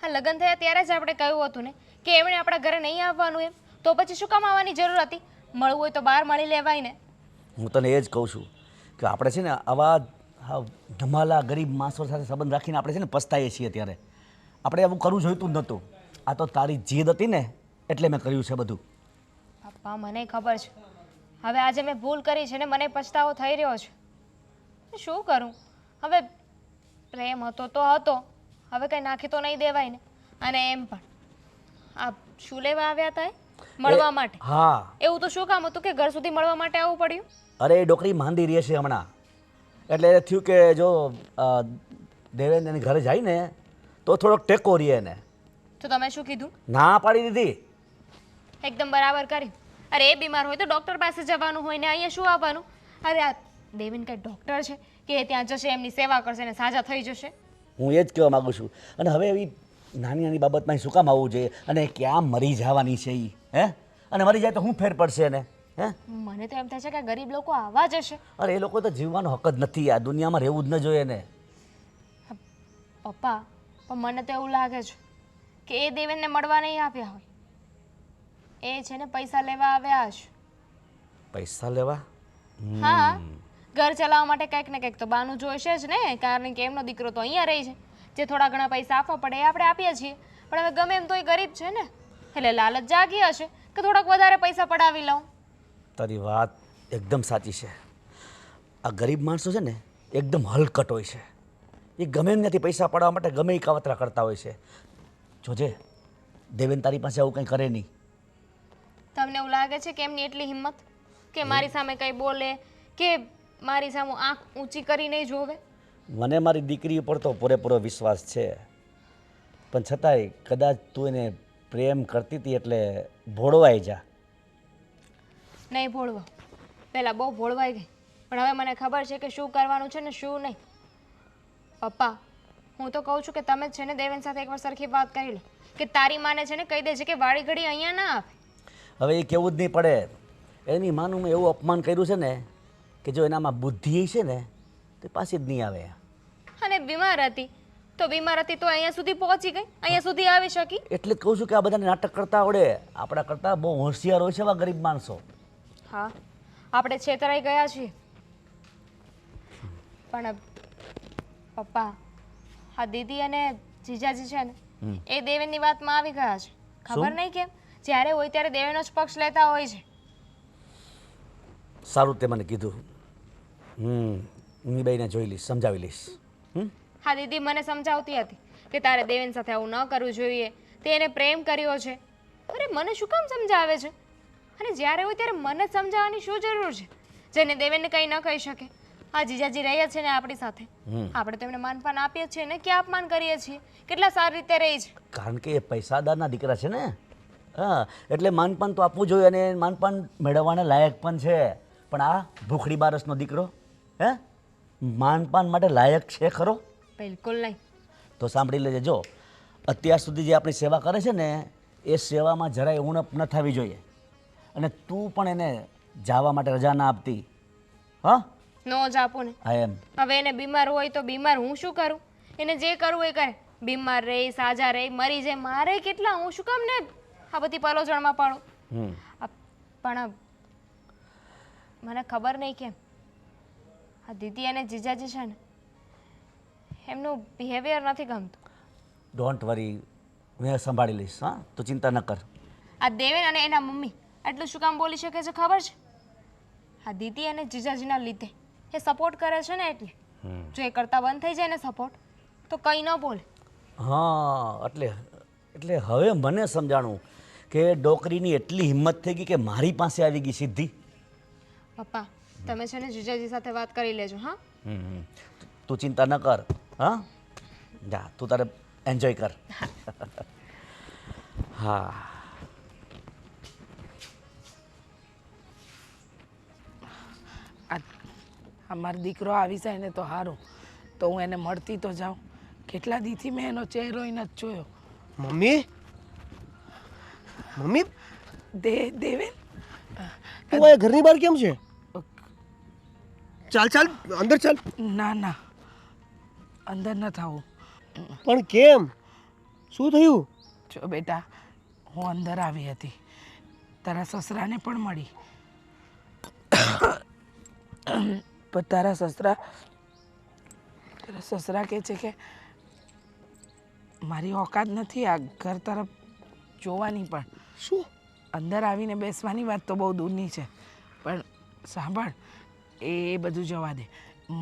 હા, લગ્ન થયા ત્યારે જ આપણે કહ્યું હતું ને કે એમણે આપણા ઘરે નહીં આવવાનું એમ, તો પછી શું કામ આવવાની જરૂર હતી? મળવું હોય તો બહાર મળી લેવાય ને. હું તને એ જ કહું છું કે આપણે છે ને આવા ધમાલા ગરીબ માણસો સાથે સંબંધ રાખીને આપણે છે ને પસ્તાઈએ છીએ. ત્યારે આપણે આવું કરવું જોઈતું જ નહોતું. આ તો તારી જીદ હતી ને એટલે મેં કર્યું છે બધું. પપ્પા, મને ખબર છે. હવે આજે મેં ભૂલ કરી છે ને મને પછતાવો થઈ રહ્યો છે. શું કરું હવે? પ્રેમ હતો તો હતો, હવે કંઈ નાખી તો નહીં દેવાય ને. અને એમ પણ આ શું લેવા આવ્યા હતા? મળવા માટે? હા. એવું તો શું કામ હતું કે ઘર સુધી મળવા માટે આવવું પડ્યું? અરે એ ડોકરી માંદી રહી છે હમણાં, એટલે એ થયું કે જો દેવેન એને ઘરે જાય ને તો થોડોક ટેકો રહે એને. તો તમે શું કીધું? ના પાડી દીધી. એકદમ બરાબર કર્યું. અરે એ બીમાર હોય તો ડૉક્ટર પાસે જવાનું હોય ને અહીંયા શું આવવાનું? અરે આ દેવીન કંઈ ડૉક્ટર છે કે એ ત્યાં જશે, એમની સેવા કરશે ને સાજા થઈ જશે? હું એ જ કહેવા માગું છું. અને હવે એવી નાની નાની બાબતમાં શું કામ આવવું જોઈએ? અને ક્યાં મરી જવાની છે એ? હે? અને મરી જાય તો શું ફેર પડશે એને? હે? મને તો એમ થાય છે કે ગરીબ લોકો આવા જ હશે. અરે એ લોકો તો જીવવાનો હક જ નથી. આ દુનિયામાં રહેવું જ ન જોઈએ ને. પપ્પા, પણ મને તો એવું લાગે છે કે એ દેવેનને મળવા નહીં આવ્યા હોય. એ છે ને પૈસા લેવા આવ્યા હશે. પૈસા લેવા? હા, ઘર ચલાવવા માટે કંઈક ને કંઈક તો બાનું જોઈશે જ ને, કારણ કે એમનો દીકરો તો અહીંયા રહે છે. જે થોડા ઘણા પૈસા આપવા પડે એ આપણે આપીએ છીએ, પણ હવે ગમે એમ તો એ ગરીબ છે ને, એટલે લાલચ જાગી હશે કે થોડાક વધારે પૈસા પડાવી લઉં. તારી વાત એકદમ સાચી છે. આ ગરીબ માણસો છે ને એકદમ હલકટ હોય છે. એ ગમે એમ નથી પૈસા પડાવવા માટે ગમે એ કાવતરા કરતા હોય છે. જોજે દેવેન તારી પાસે આવું કંઈ કરે નહીં. તમને એવું લાગે છે કે એમની એટલી હિંમત કે મારી સામે કંઈ બોલે કે મારી સામે આંખ ઊંચી કરી નહીં જોવે? મને મારી દીકરી ઉપર તો પૂરેપૂરો વિશ્વાસ છે, પણ છતાંય કદાચ તું એને પ્રેમ કરતી હતી એટલે ભોળવાઈ જા. નહીં ભોળવા, પહેલાં બહુ ભોળવાઈ ગઈ, પણ હવે મને ખબર છે કે શું કરવાનું છે ને શું નહીં. પપ્પા, હું તો કહું છું કે તમે જ છે ને દેવેન સાથે એકવાર સરખી વાત કરી લો, કે તારી માને છે ને કહી દે છે કે વાળી ઘડી અહીંયા ના આવે. હવે એ કેવું જ નહીં પડે. એની માનું મેં એવું અપમાન કર્યું છે ને કે જો એનામાં બુદ્ધિ છે ને તે પાછી જ નહીં આવે. અને બીમાર હતી તો અહીંયા સુધી પહોંચી ગઈ, અહીંયા સુધી આવી શકી. એટલે જ કહું છું કે આ બધાને નાટક કરતા આવડે. આપણા કરતાં બહુ હોશિયાર હોય છે એવા ગરીબ માણસો. હા, આપણે છેતરાઈ ગયા છીએ. પણ પપ્પા, આ દીદી અને જીજાજી છે ને એ દેવેનની વાતમાં આવી ગયા છે. ખબર નહીં કેમ જ્યારે હોય ત્યારે દેવેનનો જ પક્ષ લેતા હોય છે. સારું તે મને કીધું. હું બેયને જોઈ લઈશ, સમજાવી લઈશ. હા, દીદી મને સમજાવતી હતી કે તારે દેવેન સાથે આવું ન કરવું જોઈએ, તે એને પ્રેમ કર્યો છે. અરે મને શું કામ સમજાવે છે? અને જ્યારે હોય ત્યારે મને સમજાવવાની શું જરૂર છે? જેને દેવેનને કંઈ ન કહી શકે. આ જીજાજી રહ્યા છે ને આપણી સાથે, આપણે તો એમને માનપાન આપીએ છીએ ને કે અપમાન કરીએ છીએ? કેટલા સારી રીતે રહી છે. કારણ કે એ પૈસાદારના દીકરા છે ને. હા, એટલે માનપાન તો આપવું જોઈએ અને માનપાન મેળવવાને લાયક પણ છે. પણ આ ભૂખડી બારસનો દીકરો હે માનપાન માટે લાયક છે ખરો? બિલકુલ નહીં. તો સાંભળી લેજે, જો અત્યાર સુધી જે આપણી સેવા કરે છે ને એ સેવામાં જરાય ઉણપ ન થવી જોઈએ. અને તું પણ એને જવા માટે રજા ના આપતી. હા, નો જ આપું ને. હા એમ. હવે એને બીમાર હોય તો બીમાર હું શું કરું? એને જે કરવું એ કરે. બીમાર રહી, સાજા રહી, મરી જાય, મારે કેટલા, હું શું કામ ને આ બધી પલોજણમાં પાડું? પણ મને ખબર નહીં કેમ આ દીદી અને જીજાજી છે ને એમનું બિહેવિયર નથી ગમતું. ડોન્ટ વરી, હું સંભાળી લઈશ. હા, તું ચિંતા ન કર. આ દેવેન અને એના મમ્મી આટલું શું કામ બોલી શકે છે ખબર છે? આ દીદી અને જીજાજીના લીધે એ સપોર્ટ કરે છે ને, એટલે જો એ કરતા બંધ થઈ જાય ને સપોર્ટ તો કંઈ ન બોલે. હા, એટલે હવે મને સમજાણું કે ડોકરીની એટલી હિંમત થઈ ગઈ કે મારી પાસે આવી ગઈ સીધી. પપ્પા, તમે છે ને જીજાજી સાથે વાત કરી લેજો. હા, તું ચિંતા ન કર. હા, જા તું તારે એન્જોય કર. હા, અમારો દીકરો આવી જાય ને તો સારું, તો હું એને મળતી તો જાઉં. કેટલા દીથી મેં એનો ચહેરો નથી જોયો. મમ્મી, મમ્મી દેવેન, તું આ ઘરની બહાર કેમ છે? ચાલ ચાલ અંદર ચાલ. ના ના, અંદર ન થવું. પણ કેમ? શું થયું? જો બેટા, હું અંદર આવી હતી, તારા સસરાને પણ મળી, પણ તારા સસરા કહે છે કે મારી ઓકાત નથી આ ઘર તરફ જોવાની. પણ શું? અંદર આવીને બેસવાની વાત તો બહુ દૂરની છે, પણ સાંભળ, એ બધું જવા દે.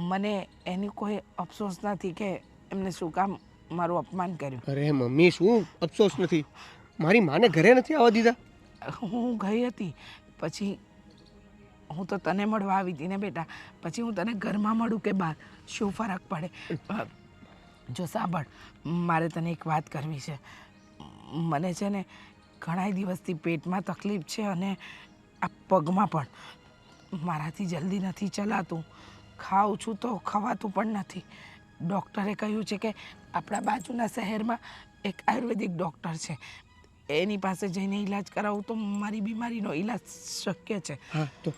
મને એની કોઈ અફસોસ નથી કે એમને શું કામ મારું અપમાન કર્યું. અરે મમ્મી, શું અફસોસ નથી? મારી માને ઘરે નથી આવવા દીધા. હું ગઈ હતી, પછી હું તો તને મળવા આવી હતી ને બેટા, પછી હું તને ઘરમાં મળું કે બહાર, શું ફરક પડે? જો સાંભળ, મારે તને એક વાત કરવી છે. મને છે ને ઘણા દિવસથી પેટમાં તકલીફ છે અને આ પગમાં પણ. મારાથી જલ્દી નથી ચલાતું, ખાઉં છું તો ખવાતું પણ નથી. ડૉક્ટરે કહ્યું છે કે આપણા બાજુના શહેરમાં એક આયુર્વેદિક ડૉક્ટર છે, એની પાસે જઈને ઈલાજ કરાવું તો મારી બીમારીનો ઈલાજ શક્ય છે. હા તો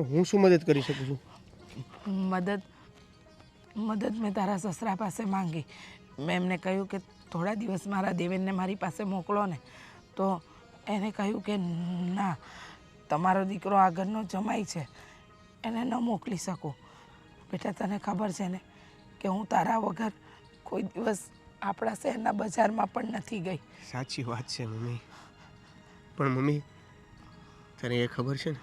હું શું મદદ કરી શકું છું? મદદ મેં તારા સસરા પાસે માંગી. મેં એમને કહ્યું કે થોડા દિવસ મારા દેવેનને મારી પાસે મોકલો ને, તો એને કહ્યું કે ના, તમારો દીકરો આ ઘરનો જમાઈ છે, એને ન મોકલી શકું. બેટા, તને ખબર છે ને કે હું તારા વગર કોઈ દિવસ આપણા શહેરના બજારમાં પણ નથી ગઈ. સાચી વાત છે મમ્મી, પણ મમ્મી તને એ ખબર છે ને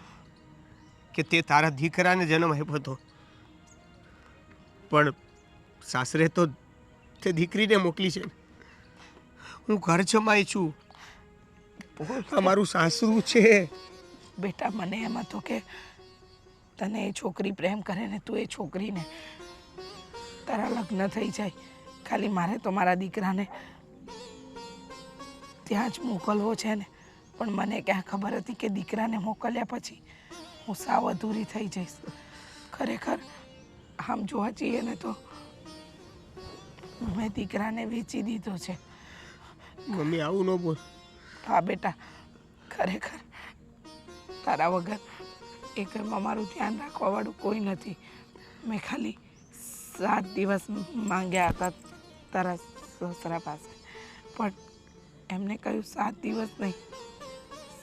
કે તે તારા દીકરાને જન્મ આપ્યો હતો, પણ સાસરે તો તે દીકરીને મોકલી છે ને. હું ઘર જમાઈ છું, આ મારું સાસરું છે. બેટા, મને એમ હતું કે તને એ છોકરી પ્રેમ કરે ને તું એ છોકરીને તારા લગ્ન થઈ જાય. ખાલી મારે તો મારા દીકરાને ત્યાં જ મોકલવો છે ને, પણ મને ક્યાં ખબર હતી કે દીકરાને મોકલ્યા પછી હું સાવ અધૂરી થઈ જઈશ. ખરેખર આમ જોવા જઈએ ને તો મેં દીકરાને વેચી દીધો છે. મમ્મી આવું ન બોલ. હા બેટા, ખરેખર તારા વગર એ ઘરમાં મારું ધ્યાન રાખવાવાળું કોઈ નથી. મેં ખાલી 7 દિવસ માંગ્યા હતા તારા સસરા પાસે, પણ એમને કહ્યું 7 દિવસ નહીં,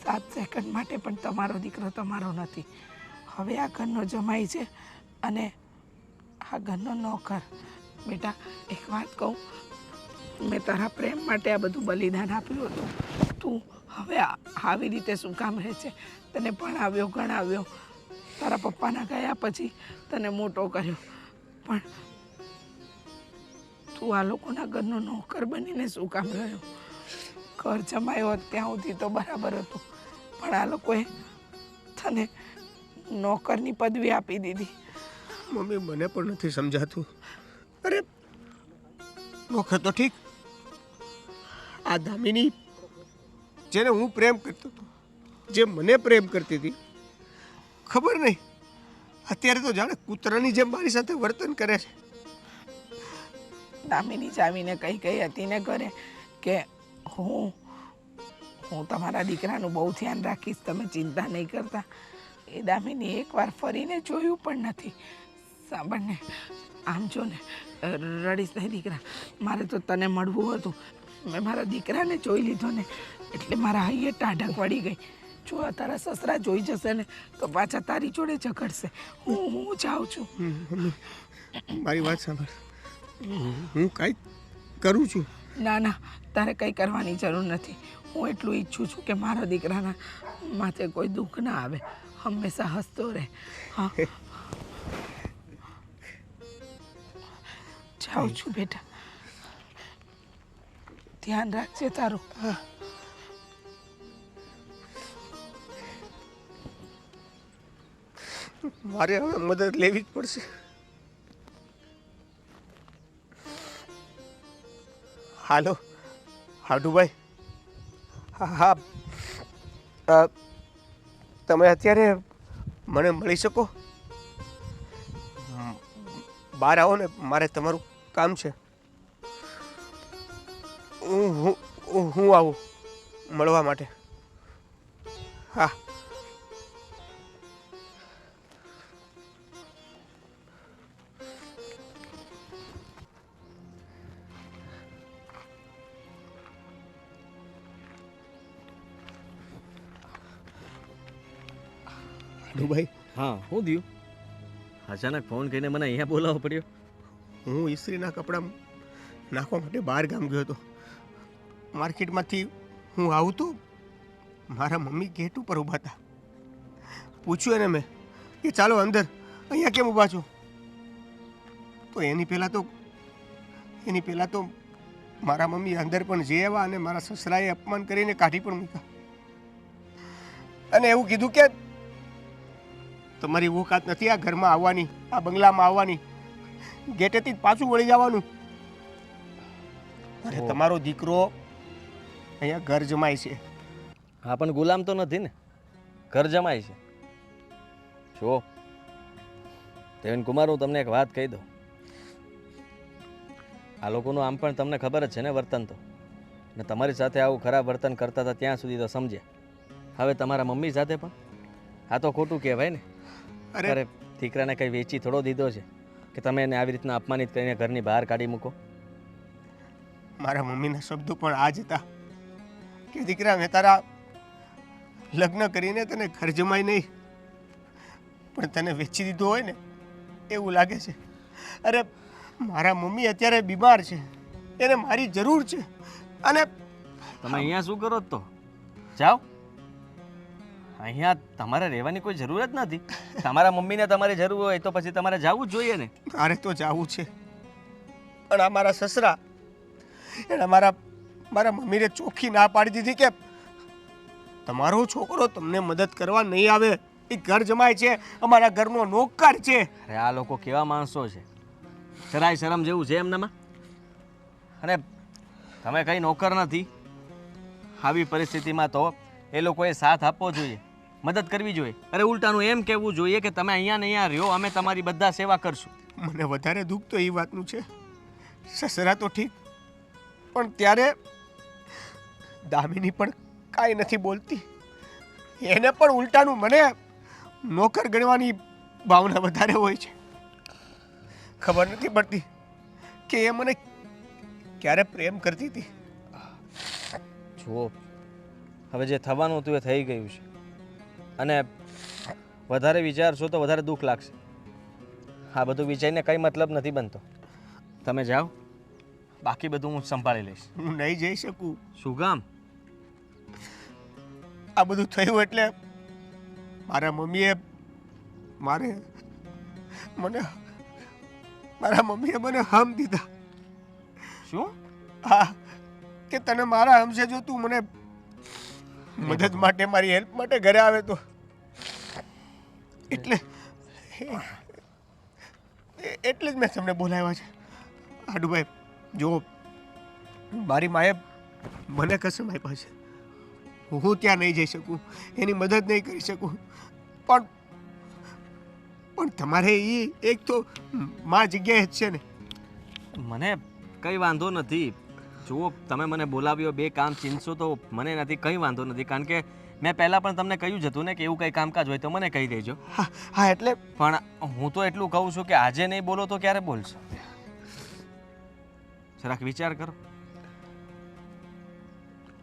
7 સેકન્ડ માટે પણ તમારો દીકરો તમારો નથી. હવે આ ઘરનો જમાઈ છે અને આ ઘરનો નોકર. બેટા, એક વાત કહું, મેં તારા પ્રેમ માટે આ બધું બલિદાન આપ્યું હતું. તું હવે આવી રીતે શું કામ રહે છે? તને ભણાવ્યો, ગણાવ્યો, તારા પપ્પાના ગયા પછી તને મોટો કર્યો, પણ તું આ લોકોના ઘરનો નોકર બનીને શું કામ રહ્યો? ઘર જમાયો હોત ત્યાં સુધી તો બરાબર હતું, પણ આ લોકોએ તને નોકરની પદવી આપી દીધી. મમ્મી મને પણ નથી સમજાતું. અરે નોકર તો ઠીક, આ દામિની જેને હું પ્રેમ કરતો હતો, જે મને પ્રેમ કરતી હતી, ખબર નહીં અત્યારે તો જાણે કૂતરાની જેમ મારી સાથે વર્તન કરે છે. દામિની જાવીને કઈ હતી ને ઘરે કે હું તમારા દીકરાનું બહુ ધ્યાન રાખીશ, તમે ચિંતા નહીં કરતા. એ દામિની એકવાર ફરીને જોયું પણ નથી. સાંભળને, આમ જો ને, રડીશ નહીં દીકરા, મારે તો તને મળવું હતું. મેં મારા દીકરાને જોઈ લીધો ને એટલે મારા હૈયે ટાઢક વળી ગઈ. જો તારા સસરા જોઈ જશે ને તો પાછા તારી જોડે ઝઘડશે. હું જાઉં છું. મમ્મી મારી વાત સાંભળ, હું કાંઈ કરું છું. ના ના, તારે કંઈ કરવાની જરૂર નથી. હું એટલું ઈચ્છું છું કે મારા દીકરાના માથે કોઈ દુઃખ ના આવે, હંમેશા હસતો રહે. હા, જાઉં છું બેટા, ધ્યાન રાખજે તારું. મારે હવે મદદ લેવી જ પડશે. હાલો હાડુભાઈ. હા, તમે અત્યારે મને મળી શકો? બહાર આવો ને, મારે તમારું કામ છે. હું આવું મળવા માટે. હા. ભાઈ. હા, શું થયું? અચાનક ફોન કરીને મને અહીંયા બોલાવવો પડ્યો? હું ઇસ્ત્રીના કપડાં નાખવા માટે બહાર ગામ ગયો હતો. માર્કેટમાંથી હું આવું તો મારા મમ્મી ગેટ ઉપર ઊભા હતા. પૂછ્યું એને મેં કે ચાલો અંદર, અહીંયા કેમ ઊભા છો? તો એની પહેલાં તો મારા મમ્મી અંદર પણ જઈ આવ્યા અને મારા સસરાએ અપમાન કરીને કાઢી પણ મૂક્યા અને એવું કીધું કે તમારી ઓકાત નથી આ ઘરમાં આવવાની, આ બંગલામાં આવવાની, ગેટેથી જ પાછું વળી જવાનું. અરે તમારો દીકરો અહીંયા ઘર જમાય છે. હા, પણ ગુલામ તો નથી ને, ઘર જમાય છે. જો, દેવેન કુમાર, હું તમને એક વાત કહી દઉં. આ લોકોનું આમ પણ તમને ખબર જ છે ને વર્તન તો, ને તમારી સાથે આવું ખરાબ વર્તન કરતા હતા ત્યાં સુધી તો સમજ્યા. હવે તમારા મમ્મી સાથે પણ આ તો ખોટું કહેવાય ને. અરે દીકરાને કંઈ વેચી થોડો દીધો છે કે તમે એને આવી રીતના અપમાનિત કરીને ઘરની બહાર કાઢી મૂકો. મારા મમ્મીના શબ્દો પણ આ જ હતા કે દીકરા, મેં તારા લગ્ન કરીને તને ઘર જમાઈ નહીં પણ તને વેચી દીધો હોય ને એવું લાગે છે. અરે મારા મમ્મી અત્યારે બીમાર છે, એને મારી જરૂર છે. અને તમે અહીંયા શું કરો છો? તો જાઓ, અહીંયા તમારે રહેવાની કોઈ જરૂર જ નથી. તમારા મમ્મીને તમારી જરૂર હોય તો પછી તમારે જવું જ જોઈએ ને. મારે તો જવું છે, પણ આ મારા સસરા એણે મારા મમ્મીને ચોખ્ખી ના પાડી દીધી કે તમારો છોકરો તમને મદદ કરવા નહીં આવે. એ ઘર જમાય છે, અમારા ઘરનો નોકર છે. અરે આ લોકો કેવા માણસો છે, જરાય શરમ જેવું છે એમનામાં. અને તમે કંઈ નોકર નથી. આવી પરિસ્થિતિમાં તો એ લોકોએ સાથ આપવો જોઈએ, મદદ કરવી જોઈએ. અરે ઉલટાનું એમ કહેવું જોઈએ કે તમે અહીંયા ને અહીંયા રહ્યો, અમે તમારી બધા સેવા કરશું. મને વધારે દુઃખ તો એ વાતનું છે, સસરા તો ઠીક, પણ ત્યારે દામિની પણ કાંઈ નથી બોલતી. એને પણ ઉલટાનું મને નોકર ગણવાની ભાવના વધારે હોય છે. ખબર નથી પડતી કે એ મને ક્યારે પ્રેમ કરતી હતી. જુઓ, હવે જે થવાનું હતું એ થઈ ગયું છે, અને વધારે વિચારશો તો વધારે દુઃખ લાગશે. આ બધું વિચારીને કંઈ મતલબ નથી બનતો. તમે જાઓ, બાકી બધું હું સંભાળી લઈશ. હું નહીં જઈ શકું. શું કામ? આ બધું થયું એટલે મારા મમ્મીએ મને હમ દીધા. શું? હા, કે તને મારા હમ છે, જો તું મને મદદ માટે, મારી હેલ્પ માટે ઘરે આવે તો. એટલે જ મેં તમને બોલાવ્યા છે. આડુભાઈ, જો મારી માએ મને કસમ આપ્યા છે, હું ત્યાં નહીં જઈ શકું, એની મદદ નહીં કરી શકું, પણ તમારે એ એક તો મારી જગ્યાએ જ છે ને. મને કંઈ વાંધો નથી. જુઓ, તમે મને બોલાવ્યો, બે કામ ચીનશો તો મને નથી, કંઈ વાંધો નથી. કારણ કે મેં પહેલાં પણ તમને કહ્યું જ હતું ને કે એવું કંઈ કામકાજ હોય તો મને કહી દેજો. હા, એટલે પણ હું તો એટલું કહું છું કે આજે નહીં બોલો તો ક્યારે બોલશો? જરાક વિચાર કરો.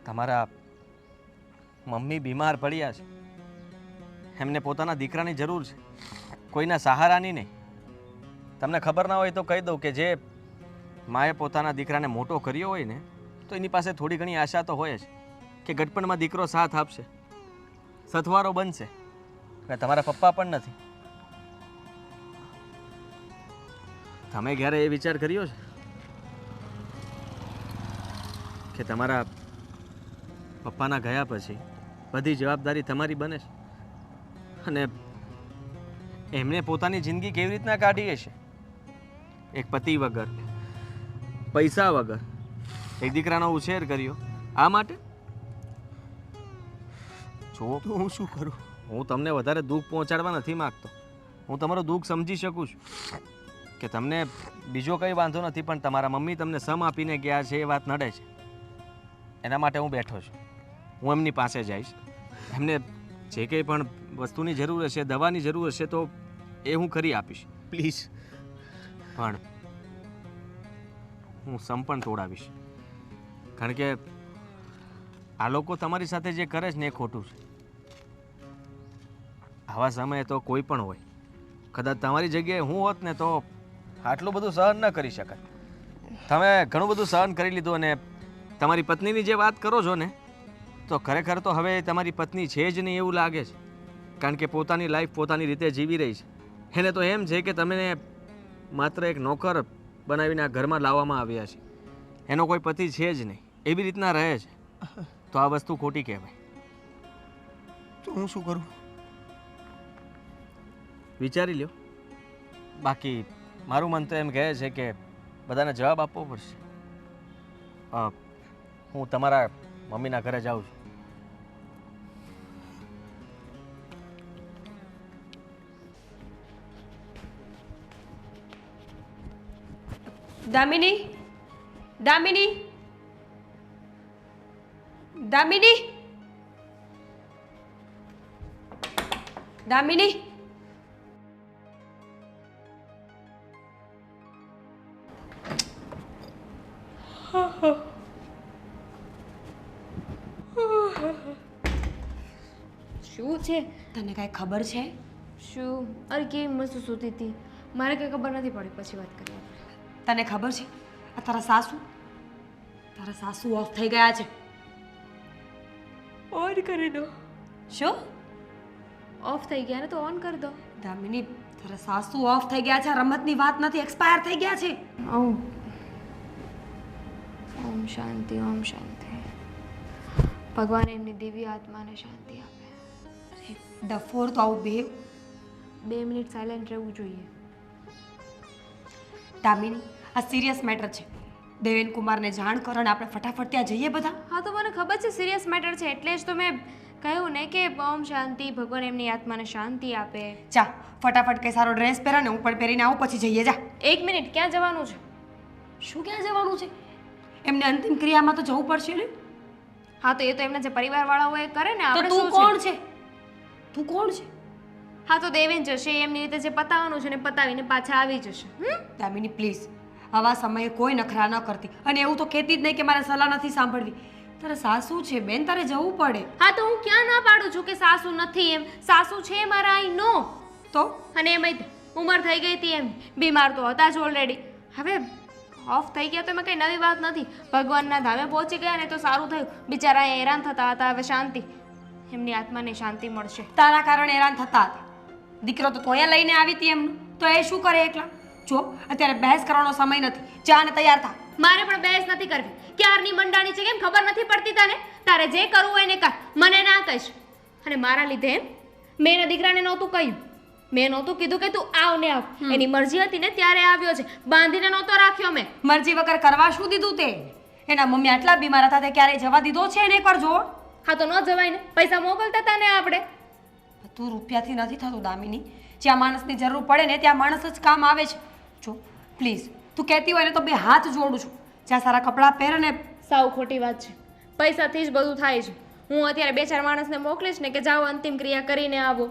તમારા મમ્મી બીમાર પડ્યા છે, એમને પોતાના દીકરાની જરૂર છે, કોઈના સહારાની નહીં. તમને ખબર ના હોય તો કહી દઉં કે જે માએ પોતાના દીકરાને મોટો કર્યો હોય ને, તો એની પાસે થોડી ઘણી આશા તો હોય જ કે ગડપણમાં દીકરો સાથ આપશે, સથવારો બનશે. અને તમારા પપ્પા પણ નથી. તમે ક્યારે એ વિચાર કર્યો છે કે તમારા પપ્પાના ગયા પછી બધી જવાબદારી તમારી બને છે, અને એમને પોતાની જિંદગી કેવી રીતના કાઢી હશે? એક પતિ વગર, પૈસા વગર, એક દીકરાનો ઉછેર કર્યો, આ માટે. જુઓ, તો હું શું કરું? હું તમને વધારે દુઃખ પહોંચાડવા નથી માગતો. હું તમારું દુઃખ સમજી શકું છું કે તમને બીજો કંઈ વાંધો નથી, પણ તમારા મમ્મી તમને સમ આપીને ગયા છે એ વાત નડે છે. એના માટે હું બેઠો છું. હું એમની પાસે જઈશ, એમને જે કંઈ પણ વસ્તુની જરૂર હશે, દવાની જરૂર હશે તો એ હું કરી આપીશ. પ્લીઝ. પણ હું સમ પણ તોડાવીશ, કારણ કે આ લોકો તમારી સાથે જે કરે છે ને એ ખોટું છે. આવા સમયે તો કોઈ પણ હોય, કદાચ તમારી જગ્યાએ હું હોત ને તો આટલું બધું સહન ન કરી શકાય. તમે ઘણું બધું સહન કરી લીધું, અને તમારી પત્નીની જે વાત કરો છો ને, તો ખરેખર તો હવે તમારી પત્ની છે જ નહીં એવું લાગે છે. કારણ કે પોતાની લાઈફ પોતાની રીતે જીવી રહી છે. એને તો એમ છે કે તમને માત્ર એક નોકર બનાવીને આ ઘરમાં લાવવામાં આવ્યા છે, એનો કોઈ પતિ છે જ નહીં, એવી રીતના રહે છે. તો આ વસ્તુ ખોટી કહેવાય. તો હું શું કરું? વિચારી લ્યો. બાકી મારું મન તો એમ કહે છે કે બધાને જવાબ આપવો પડશે. હું તમારા મમ્મીના ઘરે જાઉં છું. દામિની દામિની દામિની દામિની શું છે? તને કાંઈ ખબર છે? શું? અરે કેવી મસ્ત સૂતી હતી, મારે કંઈ ખબર નથી પડી. પછી વાત કરીએ. તને ખબર છે આ તારા સાસુ ઓફ થઈ ગયા છે. ઓન કરી દો. શું? ઓફ થઈ ગયા ને તો ઓન કરી દો. દામિની તારા સાસુ ઓફ થઈ ગયા છે. રમતની વાત નથી, એક્સપાયર થઈ ગયા છે. ઓમ ઓમ શાંતિ, ઓમ શાંતિ. ભગવાન એમની દિવ્ય આત્માને શાંતિ આપે. ડફોર તો આવું બે 2 મિનિટ સાયલેન્ટ રહેવું જોઈએ. દામિની આ સિરિયસ મેટર છે. દેવેન કુમારને જાણ કરો અને આપણે ફટાફટ ત્યાં જઈએ બધા. હા તો મને ખબર છે સિરિયસ મેટર છે, એટલે જ તો મેં કહ્યું ને કે ઓમ શાંતિ, ભગવાન એમની આત્માને શાંતિ આપે. જા ફટાફટ કઈ સારો ડ્રેસ પહેરા ને હું પણ પહેરીને આવું, પછી જઈએ. જા. 1 મિનિટ, ક્યાં જવાનું છે? શું ક્યાં જવાનું છે? એમને અંતિમ ક્રિયામાં તો જવું પડશે ને. હા તો એ તો એમના જે પરિવારવાળાઓ એ કરે ને. તો આપણે તું શું કોણ છે? તું કોણ છે? હા તો દેવેન જશે, એમની રીતે જે પતાવવાનું છે ને પતાવીને પાછા આવી જશે. દામિની પ્લીઝ આવા સમયે કોઈ નખરા ન કરતી, અને એવું તો કહેતી જ નહીં કે મારે સલાહ નથી સાંભળવી. તારે સાસુ છે બેન, તારે જવું પડે. હા તો હું ક્યાં ના પાડું છું કે સાસુ નથી એમ. સાસુ છે મારા, આઈ નો. તો અને એમાંય ઉંમર થઈ ગઈ હતી એમ, બીમાર તો હતા જ ઓલરેડી. હવે ઓફ થઈ ગયા તો એમાં કંઈ નવી વાત નથી. ભગવાનના ધામે પહોંચી ગયા ને તો સારું થયું. બિચારા હેરાન થતા હતા, હવે શાંતિ. એમની આત્માને શાંતિ મળશે. તારા કારણે હેરાન થતા હતા. દીકરો તો તોયા લઈને આવી હતી એમનું, તો એ શું કરે એકલા? જો અત્યારે બહેસ કરવાનો સમય નથી. જા ને તૈયાર થા. મારે પણ બહેસ નથી કરવી. ક્યારની મંડાણી છે, કેમ ખબર નથી પડતી તને? તારે જે કરવું હોય એને કર, મને ના કહીશ. અને મારા લીધે એમ મેં એના દીકરાને નહોતું કહ્યું, મેં નહોતું કીધું કે તું આવ ને આવ. એની મરજી હતી ને ત્યારે આવ્યો છે, બાંધીને નહોતો રાખ્યો મેં. મરજી વગર કરવા શું દીધું તે? એના મમ્મી આટલા બીમાર હતા તે ક્યારેય જવા દીધો છે એને? એકવાર જો. હા તો ન જવાય ને, પૈસા મોકલતા હતા ને આપણે. તું રૂપિયાથી નથી થતું દામિની. જ્યાં માણસની જરૂર પડે ને ત્યાં માણસ જ કામ આવે છે. જો પ્લીઝ તું કહેતી હોય ને તો 2 હાથ જોડું છું. જ્યાં સારા કપડાં પહેરે ને. સાવ ખોટી વાત છે. પૈસાથી જ બધું થાય છે. હું અત્યારે 2-4 માણસને મોકલીશ ને કે જાઓ અંતિમ ક્રિયા કરીને આવો,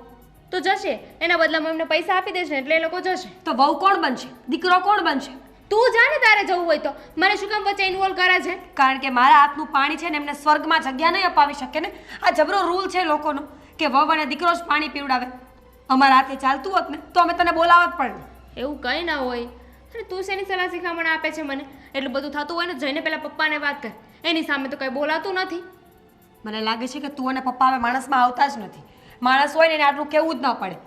તો જશે. એના બદલામાં એમને પૈસા આપી દેશે એટલે એ લોકો જશે. તો વહુ કોણ બનશે? દીકરો કોણ બનશે? તું જા ને, તારે જવું હોય તો. મને શું કામ વચ્ચે ઇન્વોલ્વ કરે છે? કારણ કે મારા હાથનું પાણી છે ને એમને સ્વર્ગમાં જગ્યા નહીં અપાવી શકે ને. આ જબરો રૂલ છે લોકોનો કે વહુ અને દીકરો જ પાણી પીવડાવે. અમારા હાથે ચાલતું હોત ને તો અમે તને બોલાવત પણ. એવું કંઈ ના હોય. અને તું શેની સલાહ શીખામણ આપે છે મને? એટલું બધું થતું હોય ને જઈને પહેલાં પપ્પાને વાત કર. એની સામે તો કંઈ બોલાતું નથી. મને લાગે છે કે તું અને પપ્પા હવે માણસમાં આવતા જ નથી. માણસ હોય ને એને આટલું કહેવું જ ન પડે.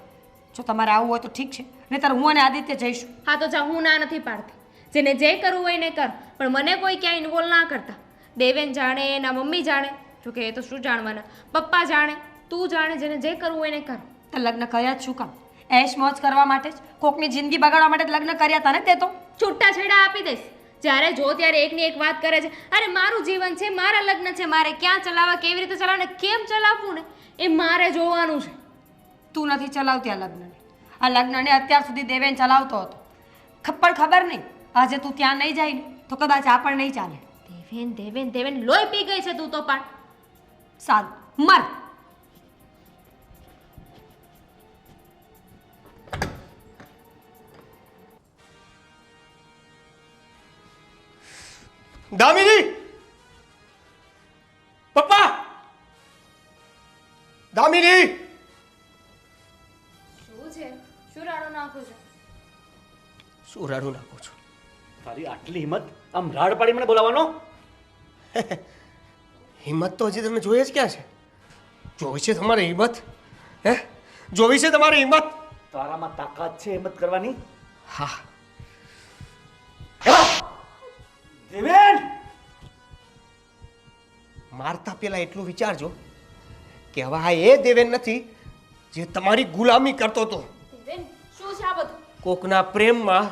જો તમારે આવવું હોય તો ઠીક છે, નહીંતર હું અને આદિત્ય જઈશું. હા તો જા, હું ના નથી પાડતી. જેને જે કરવું હોય એને કર, પણ મને કોઈ ક્યાંય ઇન્વોલ્વ ના કરતા. દેવેન જાણે, એના મમ્મી જાણે, જોકે એ તો શું જાણવાના, પપ્પા જાણે, તું જાણે, જેને જે કરવું હોય એને કર. તો લગ્ન કર્યા જ શું કામ? એશ મોજ કરવા માટે જ? કોકની જિંદગી બગાડવા માટે જ લગ્ન કર્યા હતા ને તે તો. છૂટા છેડા આપી દઈશ. જ્યારે જો ત્યારે એકની એક વાત કરે છે. અરે મારું જીવન છે, મારા લગ્ન છે, મારે ક્યાં ચલાવવા, કેવી રીતે ચલાવવા ને કેમ ચલાવવું ને એ મારે જોવાનું છે. તું નથી ચલાવતી આ લગ્નને. આ લગ્નને અત્યાર સુધી દેવેન ચલાવતો હતો. પણ ખબર નહીં આજે તું ત્યાં નહીં જાય ને તો કદાચ આ પણ નહીં ચાલે. દેવેન દેવેન દેવેન લોહી પી ગઈ છે તું તો. પણ સારું મર. દામિની! પપ્પા! દામિની! શું છે? શું રાડો નાખું છું? શું રાડું નાખું છું? તારી આટલી હિંમત આમ રાડ પાડી મને બોલાવવાનો? હિંમત તો હજી તમે જોઈએ જ ક્યાં છે? જોઈ છે તમારી હિંમત? હે, જોઈ છે તમારી હિંમત? તારામાં તાકાત છે હિંમત કરવાની? હા. દેવેન! મારતા પહેલા એટલું વિચારજો કે હવે આ એ દેવેન નથી જે તમારી ગુલામી કરતો હતો. દેવેન શું છે આ બધું? કોકના પ્રેમમાં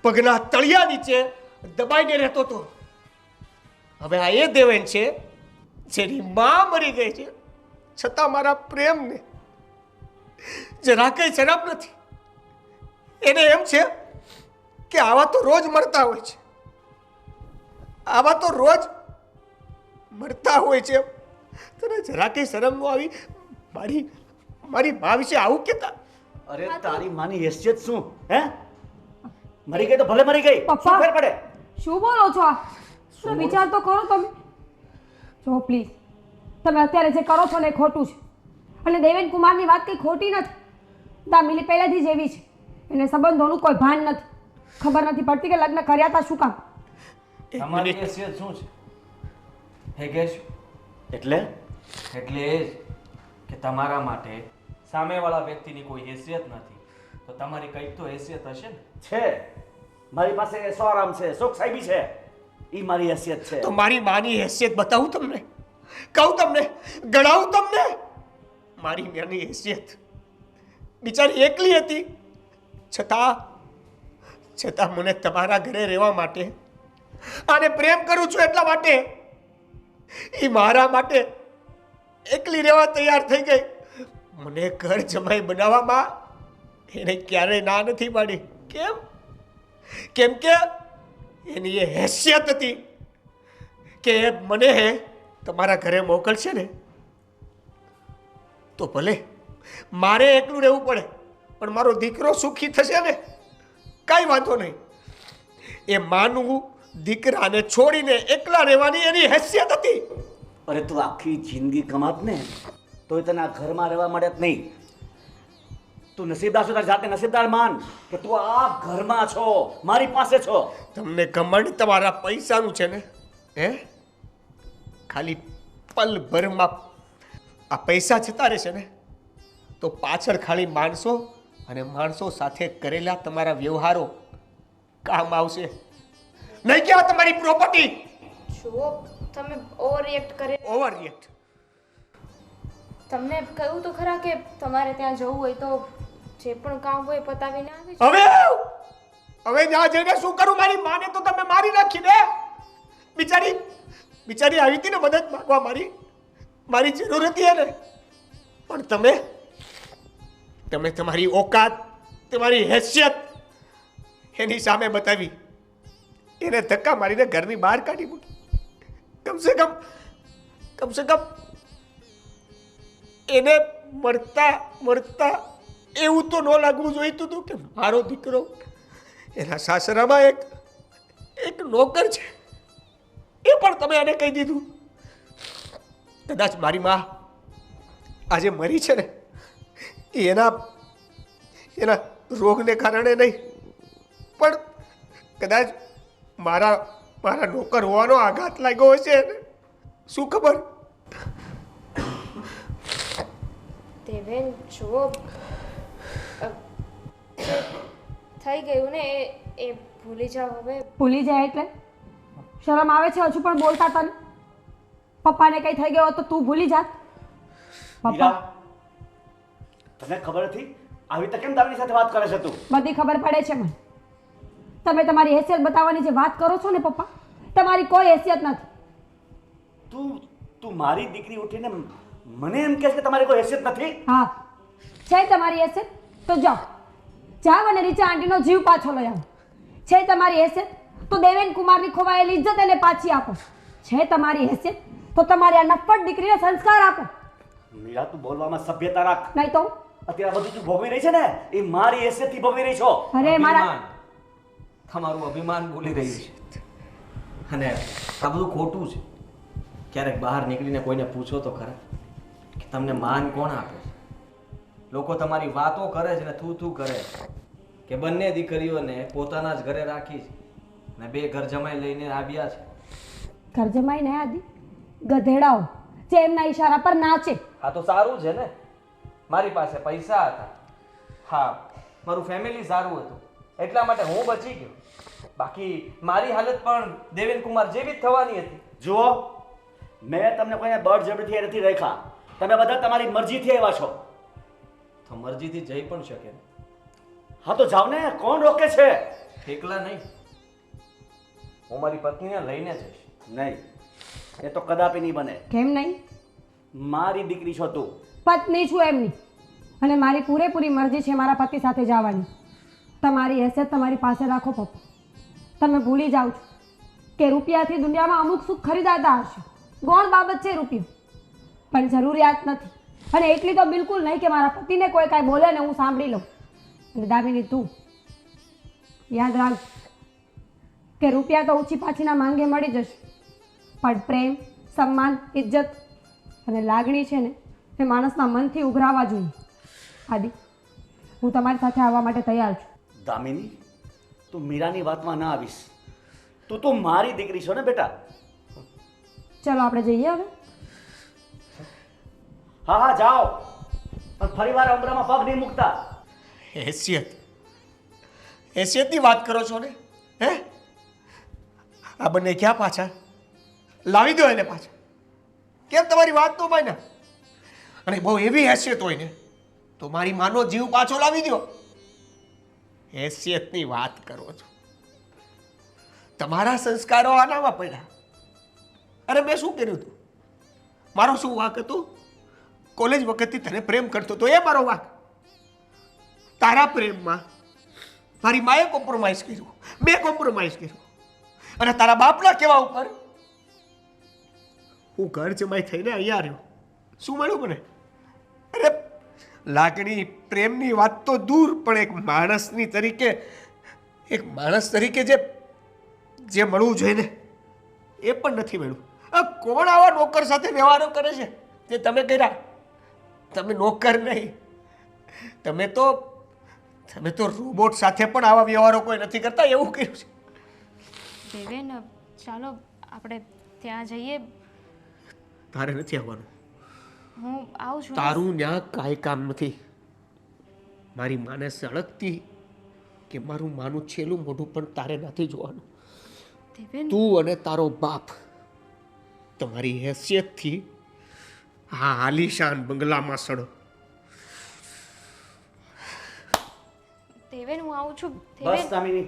પગના તળિયા નીચે દબાઈને રહેતો હતો. હવે આ એ દેવેન છે જેની માં મરી ગઈ છે છતાં મારા પ્રેમને જરા કંઈ શરમ નથી. એને એમ છે કે આવા તો રોજ મળતા હોય છે, આવા તો રોજ મળતા હોય છે. તને જરા કઈ શરમ ન આવી મારી મા વિશે આવું કેતા? અરે તારી માની હેસિયત શું? હે, મરી ગઈ તો ભલે મરી ગઈ, પપ્પા! શું ફેર પડે? શું બોલો છો આ? થોડો વિચાર તો કરો તમે. જો પ્લીઝ, તમે અત્યારે જે કરો છો ને એ ખોટું છે. અને દેવેન કુમારની વાત કંઈ ખોટી નથી. દામિની પહેલેથી જ એવી છે, એને સંબંધોનું કોઈ ભાન નથી. ખબર નથી પડતી કે લગ્ન કર્યા હતા શું કામ. તમારી હેસિયત શું છે? હે કેશ, એટલે એટલે એ જ કે તમારા માટે સામેવાળા વ્યક્તિની કોઈ હેસિયત નથી, તો તમારી કંઈક તો હેસિયત હશે ને? છે, મારી પાસે સોરામ છે, સુખ સાહેબી છે, ઈ મારી હેસિયત છે. તો મારી માની હેસિયત બતાવું તમને, કહું તમને, ગણાવું તમને. મારી માની હેસિયત બિચારી એકલી હતી, છતાં મને તમારા ઘરે રહેવા માટે અને પ્રેમ કરું છું એટલા માટે એ મારા માટે એકલી રહેવા તૈયાર થઈ ગઈ. મને ઘર જમાઈ બનાવવામાં એને ક્યારેય ના નથી પાડી. કેમ કે એની એ હેસિયત હતી કે મને તમારા ઘરે મોકલશે ને તો ભલે મારે એકલું રહેવું પડે, પણ મારો દીકરો સુખી થશે ને, કાંઈ વાંધો નહીં. એ માનું દીકરાને છોડીને એકલા રહેવાની એની હેસિયત હતી. અરે તું આખી જિંદગી કમાત ને તોય તને આ ઘરમાં રહેવા મળે જ નહીં. તું નસીબદાર છો, તારી જાતે નસીબદાર માન કે તું આ ઘરમાં છો, મારી પાસે છો. તમને ઘમંડ તમારા પૈસાનું છે ને? હે, ખાલી પલ ભરમાં આ પૈસા જતા રહેશે ને તો પાછળ ખાલી માણસો સાથે કરેલા તમારા વ્યવહારો કામ આવશે, નહીં કે આ તમારી પ્રોપર્ટી. જુઓ, તમે ઓવર રિએક્ટ કરે. Over react. તમને કહ્યું તો ખરા કે તમારે ત્યાં જવું હોય તો જે પણ કામ હોય પતાવીને આવી હવે ત્યાં જઈને શું કરું? મારી માને તો તમે મારી નાખી ને. બિચારી આવી હતી ને મદદ માંગવા, મારી જરૂર હતી એને, પણ તમે તમારી ઓકાત, તમારી હેસિયત એની સામે બતાવી, એને ધક્કા મારીને ઘરની બહાર કાઢી મૂકી. કમસે કમ એને મળતા એવું તો ન લાગવું જોઈતું હતું કે મારો દીકરો એના સાસરામાં એક નોકર છે. એ પણ તમે એને કહી દીધું. કદાચ મારી માં આજે મરી છે ને એના રોગને કારણે નહીં, પણ કદાચ મારા નોકર હોવાનો આઘાત લાગ્યો હશે એને. શું ખબર? દેવેન, જુઓ, થઈ ગયું ને એ ભૂલી જાઓ હવે. ભૂલી જાય એટલે શરમ આવે છે હજુ પણ બોલતા તને? પપ્પાને કંઈ થઈ ગયો તો તું ભૂલી જાત? મીરા, તને ખબર હતી આવી રીતે કેમ દામિની સાથે વાત કરે છે તું? બધી ખબર પડે છે મને. તમે તમારી હેસિયત બતાવવાની જે વાત કરો છો ને પપ્પા, તમારી કોઈ હેસિયત નથી. તું મારી દીકરી ઉઠીને મને એમ કહે છે કે તમારી કોઈ હેસિયત નથી? હા, છે તમારી હેસિયત તો જાઓ અને રીચા આંટીનો જીવ પાછો લઈ આવો. છે તમારી હેસિયત તો દેવેન કુમારની ખોવાયેલી ઇજ્જત એને પાછી આપો. છે તમારી હેસિયત તો તમારી આ નફ્ફટ દીકરીને સંસ્કાર આપો. મીરા, તું બોલવામાં સભ્યતા રાખ. નહીં તો અત્યારે બધું તું ભોગવી રહી છે ને એ મારી હેસિયતથી ભોગવી રહી છો. અરે મારા તમારું અભિમાન ભૂલી રહ્યું છે, અને આ બધું ખોટું છે. ક્યારેક બહાર નીકળીને કોઈને પૂછો તો ખરા કે તમને માન કોણ આપે છે? લોકો તમારી વાતો કરે છે ને થૂ કરે કે બંને દીકરીઓને પોતાના જ ઘરે રાખી છે ને 2 ઘર જમાઈ લઈને આવ્યા છે. ઘર જમાઈ ને આદિ ગધેડાઓ જે એમના ઈશારા પર નાચે. આ તો સારું છે ને, મારી પાસે પૈસા હતા, હા, મારું ફેમિલી સારું હતું એટલા માટે હું બચી ગયો. બાકી મારી હાલત પણ દેવેન કુમાર જેવી જ થવાની હતી. જુઓ, મેં તમને કોઈને બળજબરીથી નથી રાખ્યા. તમે બધા તમારી મરજીથી આવ્યા છો. તો મરજીથી જઈ પણ શકે. હા તો જાવ ને, કોણ રોકે છે? એકલા નહીં, હું મારી પત્નીને લઈને જઈશ. નહીં, એ તો કદાપી નહીં બને. કેમ નહીં? મારી દીકરી છો તું. પત્ની છું એમની, અને મારી પૂરેપૂરી મરજી છે મારા પતિ સાથે જવાની. તમારી હેસિયત તમારી પાસે રાખો પપ્પા. તમે ભૂલી જાઓ છો કે રૂપિયાથી દુનિયામાં અમુક સુખ ખરીદાતા હશે. ગૌણ બાબત છે રૂપિયો, પણ જરૂરિયાત નથી. અને એટલી તો બિલકુલ નહીં કે મારા પતિને કોઈ કાંઈ બોલે ને હું સાંભળી લઉં. અને દામિની તું યાદ રાખ કે રૂપિયા તો ઊંચી પાછીના માંગે મળી જશે, પણ પ્રેમ, સન્માન, ઇજ્જત અને લાગણી છે ને એ માણસના મનથી ઉઘરાવા જોઈએ. આદિ, હું તમારી સાથે આવવા માટે તૈયાર છું. દામિની, તું મીરાની વાતમાં ના આવીશ. તું તો મારી દીકરી છો ને બેટા. ચલો આપણે જઈએ હવે. હા હા જાઓ, પણ ફરીવાર અમરામાં પગ નહીં મૂકતા. હેસિયતની વાત કરો છો ને? હે, આ બંને ક્યાં પાછા? લાવી દો એને પાછા. કેમ તમારી વાત તો માન્યા? અને બહુ એવી હેસિયત હોય ને તો મારી માનો જીવ પાછો લાવી દો. હેસિયતની વાત કરો છો? તમારા સંસ્કારો આનામાં પડ્યા. અરે મેં શું કર્યું હતું? મારો શું વાંક હતું? કોલેજ વખતથી તને પ્રેમ કરતો હતો, એ મારો વાંક. તારા પ્રેમમાં મારી માએ કોમ્પ્રોમાઇઝ કર્યું, મેં કોમ્પ્રોમાઇઝ કર્યું, અને તારા બાપના કહેવા ઉપર હું ઘર જમાઈ થઈને અહીંયા રહ્યો. શું મળ્યું મને? અરે લાગણી, પ્રેમની વાત તો દૂર, પણ એક માણસ તરીકે જે મળવું જોઈએ ને એ પણ નથી મળ્યું. આ કોણ આવા નોકર સાથે વ્યવહારો કરે છે જે તમે કર્યા? તમે નોકર નહીં, તમે તો રોબોટ સાથે પણ આવા વ્યવહારો કોઈ નથી કરતા, એવું કર્યું છે. દેવેન, ચાલો આપણે ત્યાં જઈએ. તારે નથી આવવાનું. હું આવું છું. તારું ત્યાં કાંઈ કામ નથી. મારી માને સળગતી કે મારું માનું છેલ્લું મોઢું પણ તારે નથી જોવાનું. દેવેન, તું અને તારો બાપ તમારી હેસિયતથી આ આલીશાન બંગલામાં સડો. દેવેન હું આવું છું. બસ દામિની,